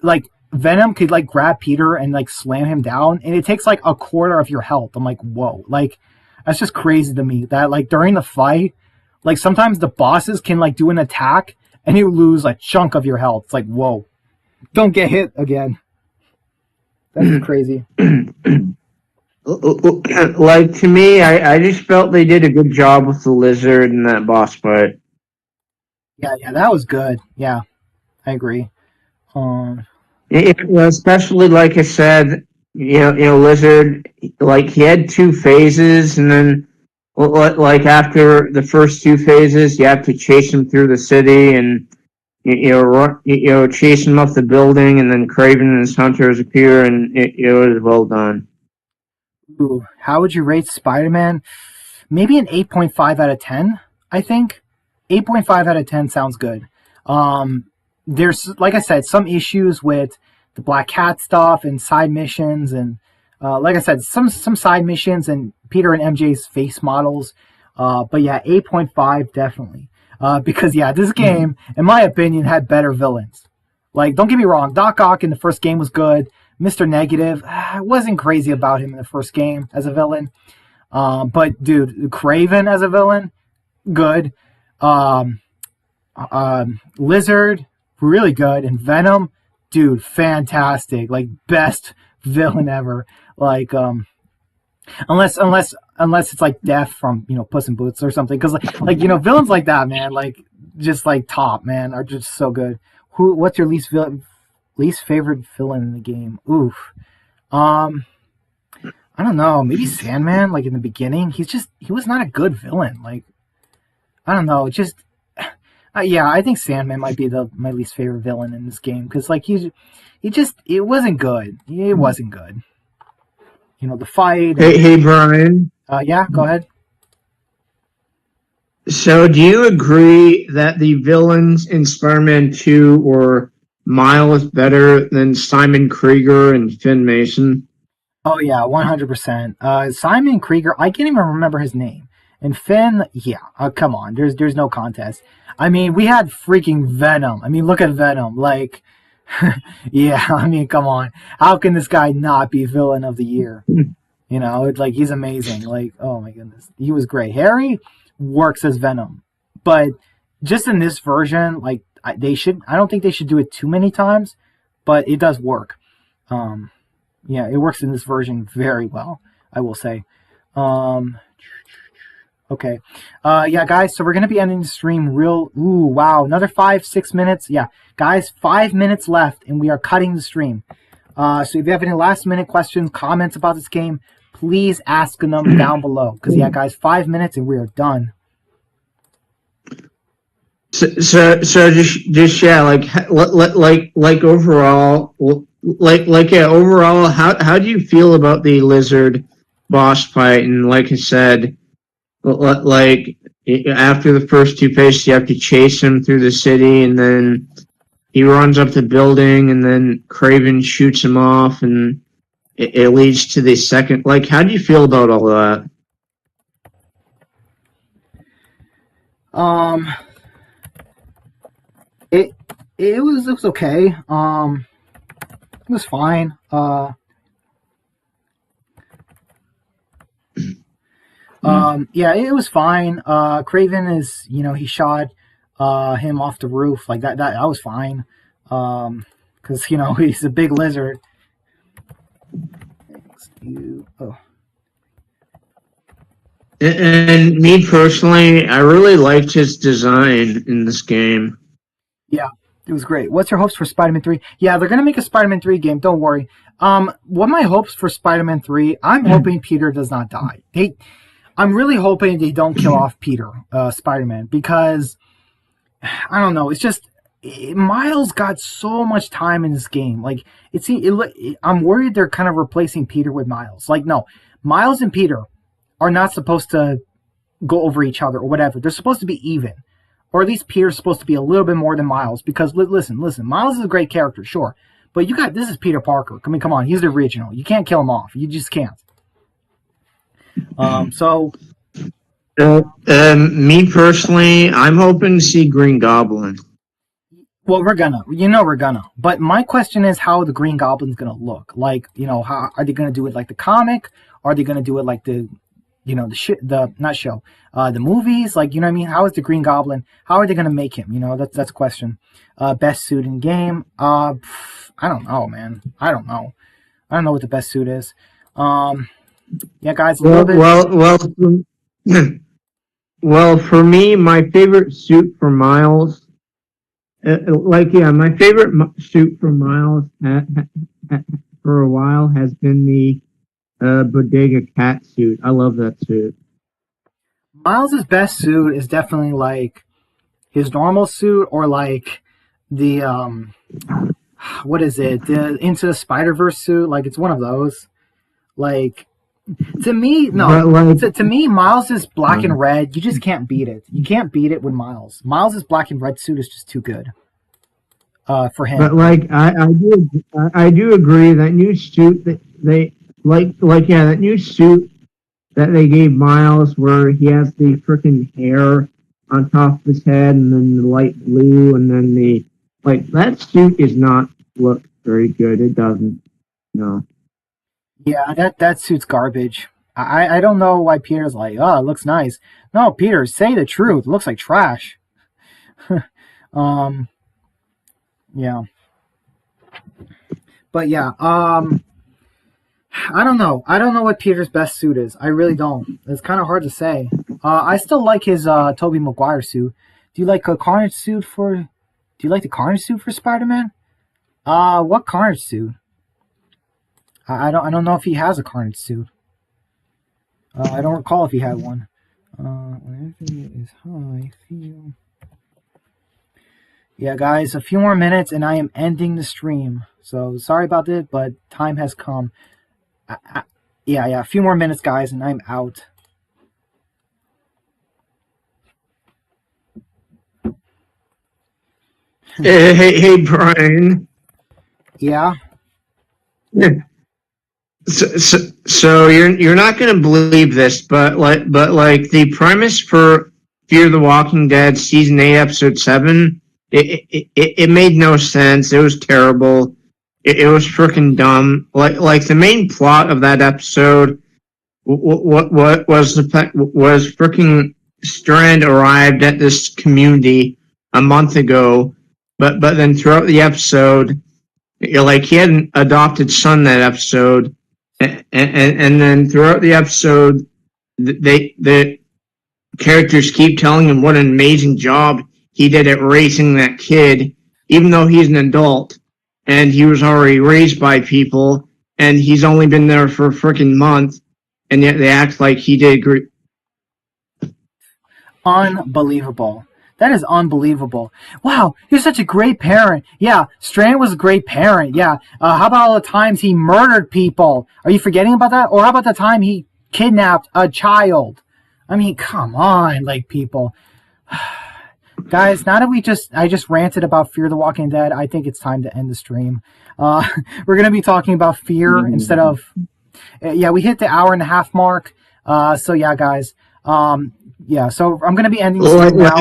like Venom could like grab Peter and like slam him down, and it takes like a quarter of your health. I'm like, whoa, like that's just crazy to me. That like during the fight, like sometimes the bosses can like do an attack and you lose a chunk of your health. It's like, whoa, don't get hit again. That's just crazy. like to me, I just felt they did a good job with the Lizard in that boss fight. Yeah, that was good. Yeah, I agree. Um, Especially like I said, Lizard, like he had two phases, and then like after the first two phases, you have to chase him through the city and chase him off the building, and then Craven and his hunters appear, and it was well done. ooh, how would you rate Spider-Man? Maybe an 8.5 out of 10, I think. 8.5 out of 10 sounds good. There's, like I said, some issues with the Black Cat stuff and side missions, and like I said, some side missions and Peter and MJ's face models. But yeah, 8.5 definitely. Because yeah, this game, in my opinion, had better villains. Like, don't get me wrong, Doc Ock in the first game was good. Mr. Negative, I wasn't crazy about him in the first game as a villain. But dude, Craven as a villain, good. Um, Lizard, really good, and Venom, dude, fantastic. Like best villain ever. Like unless it's like Death from Puss in Boots or something, because like villains like that, man, like just like top man are just so good. What's your least favorite villain in the game? Oof. Um, I don't know. Maybe Sandman. Like in the beginning, he was not a good villain. Like I don't know. Just yeah, I think Sandman might be my least favorite villain in this game because like it wasn't good. It wasn't good. The fight Hey, and hey, Brian. yeah, go ahead. So, do you agree that the villains in Spider-Man 2 were miles better than Simon Krieger and Finn Mason? Oh yeah, 100%. Simon Krieger, I can't even remember his name. And Finn, yeah, come on, there's no contest. I mean, we had freaking Venom. I mean, look at Venom. Like, yeah, I mean, come on. How can this guy not be villain of the year? It's like he's amazing. Like, oh my goodness, he was great. Harry works as Venom, but just in this version, like they should. I don't think they should do it too many times, but it does work. Um, yeah, it works in this version very well. I will say. Um, Okay. Yeah, guys, so we're going to be ending the stream ooh, wow, another 5-6 minutes. Yeah, guys, 5 minutes left, and we are cutting the stream. So if you have any last minute questions, comments about this game, please ask them down below. Because, yeah, guys, 5 minutes and we are done. So just yeah, like overall, yeah, overall, how do you feel about the lizard boss fight? And like I said, like after the first two phases, you have to chase him through the city, and then he runs up the building, and then Craven shoots him off, and it leads to the second. Like, how do you feel about all that? It was okay. It was fine. Yeah, it was fine. Craven is, he shot him off the roof like that. That was fine. Because he's a big lizard. And me personally, I really liked his design in this game. Yeah, it was great. What's your hopes for Spider-Man 3? Yeah, they're going to make a Spider-Man 3 game. Don't worry. What my hopes for Spider-Man 3, I'm hoping Peter does not die. I'm really hoping they don't kill off Peter, Spider-Man, because, I don't know, it's just, Miles got so much time in this game. Like, I'm worried they're kind of replacing Peter with Miles. Like, no, Miles and Peter are not supposed to go over each other or whatever. They're supposed to be even. Or at least Peter's supposed to be a little bit more than Miles, because listen, Miles is a great character, sure, but this is Peter Parker. I mean, come on, he's the original. You can't kill him off. You just can't. Me personally, I'm hoping to see Green Goblin. Well, we're gonna. But my question is, how the Green Goblin's gonna look? Like, how are they gonna do it like the comic? Are they gonna do it like the the movies, like, you know what I mean? How is the Green Goblin? How are they gonna make him? That's a question. Best suit in game. I don't know, man. I don't know what the best suit is. Yeah, guys. Well, for me, my favorite suit for Miles, my favorite suit for Miles for a while has been the Bodega Cat suit. I love that suit. Miles' best suit is definitely like his normal suit, or like the what is it? The Into the Spider-Verse suit. Like, it's one of those. Like, to me, to me, Miles is black and red. You just can't beat it. You can't beat it with Miles. Miles' black and red suit is just too good for him. But I do agree that new suit that they that new suit that they gave Miles, where he has the freaking hair on top of his head, and then the light blue, and then that suit is not look very good. It doesn't. No. Yeah, that suit's garbage. I don't know why Peter's like, oh, it looks nice. No, Peter, say the truth. It looks like trash. Yeah. But yeah, I don't know. I don't know what Peter's best suit is. I really don't. It's kind of hard to say. I still like his Tobey Maguire suit. Do you like a Carnage suit for? Do you like the Carnage suit for Spider-Man? What Carnage suit? I don't know if he has a Carnage suit. I don't recall if he had one. When everything is high, feel. Yeah, guys, a few more minutes and I am ending the stream. So sorry about it, but time has come. Yeah, a few more minutes, guys, and I'm out. Hey, Brian. Yeah. So you're not going to believe this, but the premise for Fear the Walking Dead season 8 episode 7, it made no sense. It was terrible. It was freaking dumb. Like the main plot of that episode, what was freaking Strand arrived at this community a month ago, but then throughout the episode, he had an adopted son that episode. And then throughout the episode, they characters keep telling him what an amazing job he did at raising that kid, even though he's an adult and he was already raised by people and he's only been there for a freaking month, and yet they act like he did great. Unbelievable. That is unbelievable. Wow, you're such a great parent. Yeah, Strand was a great parent. Yeah. How about all the times he murdered people? Are you forgetting about that? Or how about the time he kidnapped a child? I mean, come on, like, people. Guys, now that I just ranted about Fear the Walking Dead, I think it's time to end the stream. We're going to be talking about Fear instead of... Yeah, we hit the hour-and-a-half mark. So, yeah, guys. Yeah, so I'm going to be ending the stream now.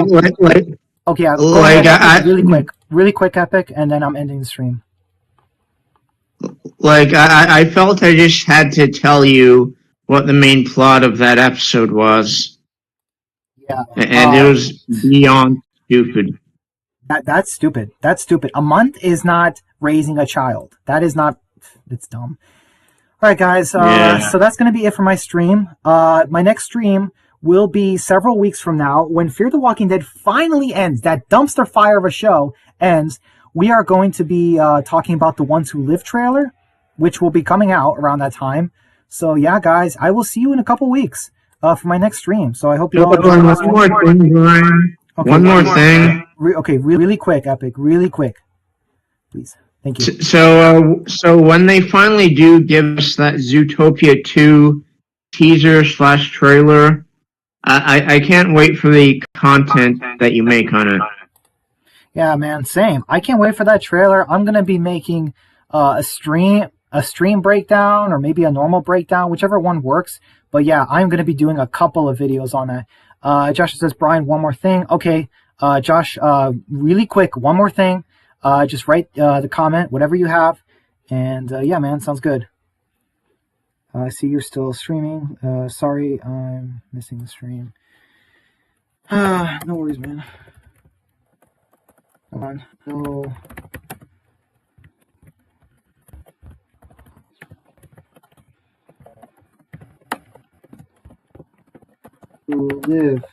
Okay, go ahead, really quick, Epic, and then I'm ending the stream. I felt I just had to tell you what the main plot of that episode was. Yeah. And it was beyond stupid. That's stupid. That's stupid. A month is not raising a child. That is not... It's dumb. All right, guys. So that's going to be it for my stream. My next stream will be several weeks from now when Fear the Walking Dead finally ends. That dumpster fire of a show ends. We are going to be talking about the Ones Who Live trailer, which will be coming out around that time. So, yeah, guys, I will see you in a couple weeks for my next stream. So I hope you all enjoy this one. One more thing. Okay, really quick, Epic. Really quick. Please. Thank you. So when they finally do give us that Zootopia 2 teaser/trailer, I can't wait for the content that you make on it. Yeah, man, same. I can't wait for that trailer. I'm gonna be making a stream breakdown or maybe a normal breakdown, whichever one works. But yeah, I'm gonna be doing a couple of videos on that. Josh says, Brian, one more thing. Okay, Josh, really quick, one more thing. Just write the comment, whatever you have, and yeah, man, sounds good. I see you're still streaming. Sorry, I'm missing the stream. No worries, man. Come on. No. Who live?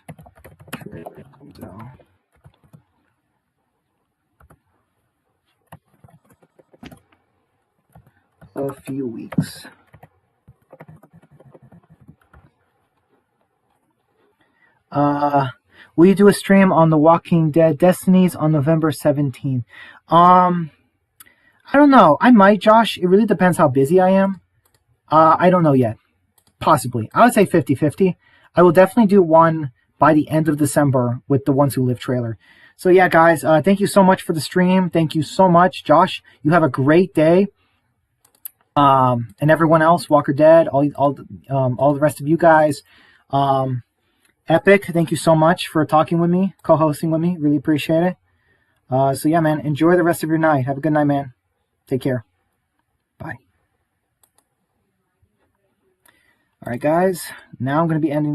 Comes out. A few weeks. Will you do a stream on The Walking Dead Destinies on November 17th? I don't know. I might, Josh. It really depends how busy I am. I don't know yet. Possibly. I would say 50-50. I will definitely do one by the end of December with the Ones Who Live trailer. So yeah, guys, thank you so much for the stream. Thank you so much. Josh, you have a great day. And everyone else, Walker Dead, all the rest of you guys. Epic, thank you so much for talking with me, co-hosting with me. Really appreciate it. So yeah, man, enjoy the rest of your night. Have a good night, man. Take care. Bye. All right, guys. Now I'm going to be ending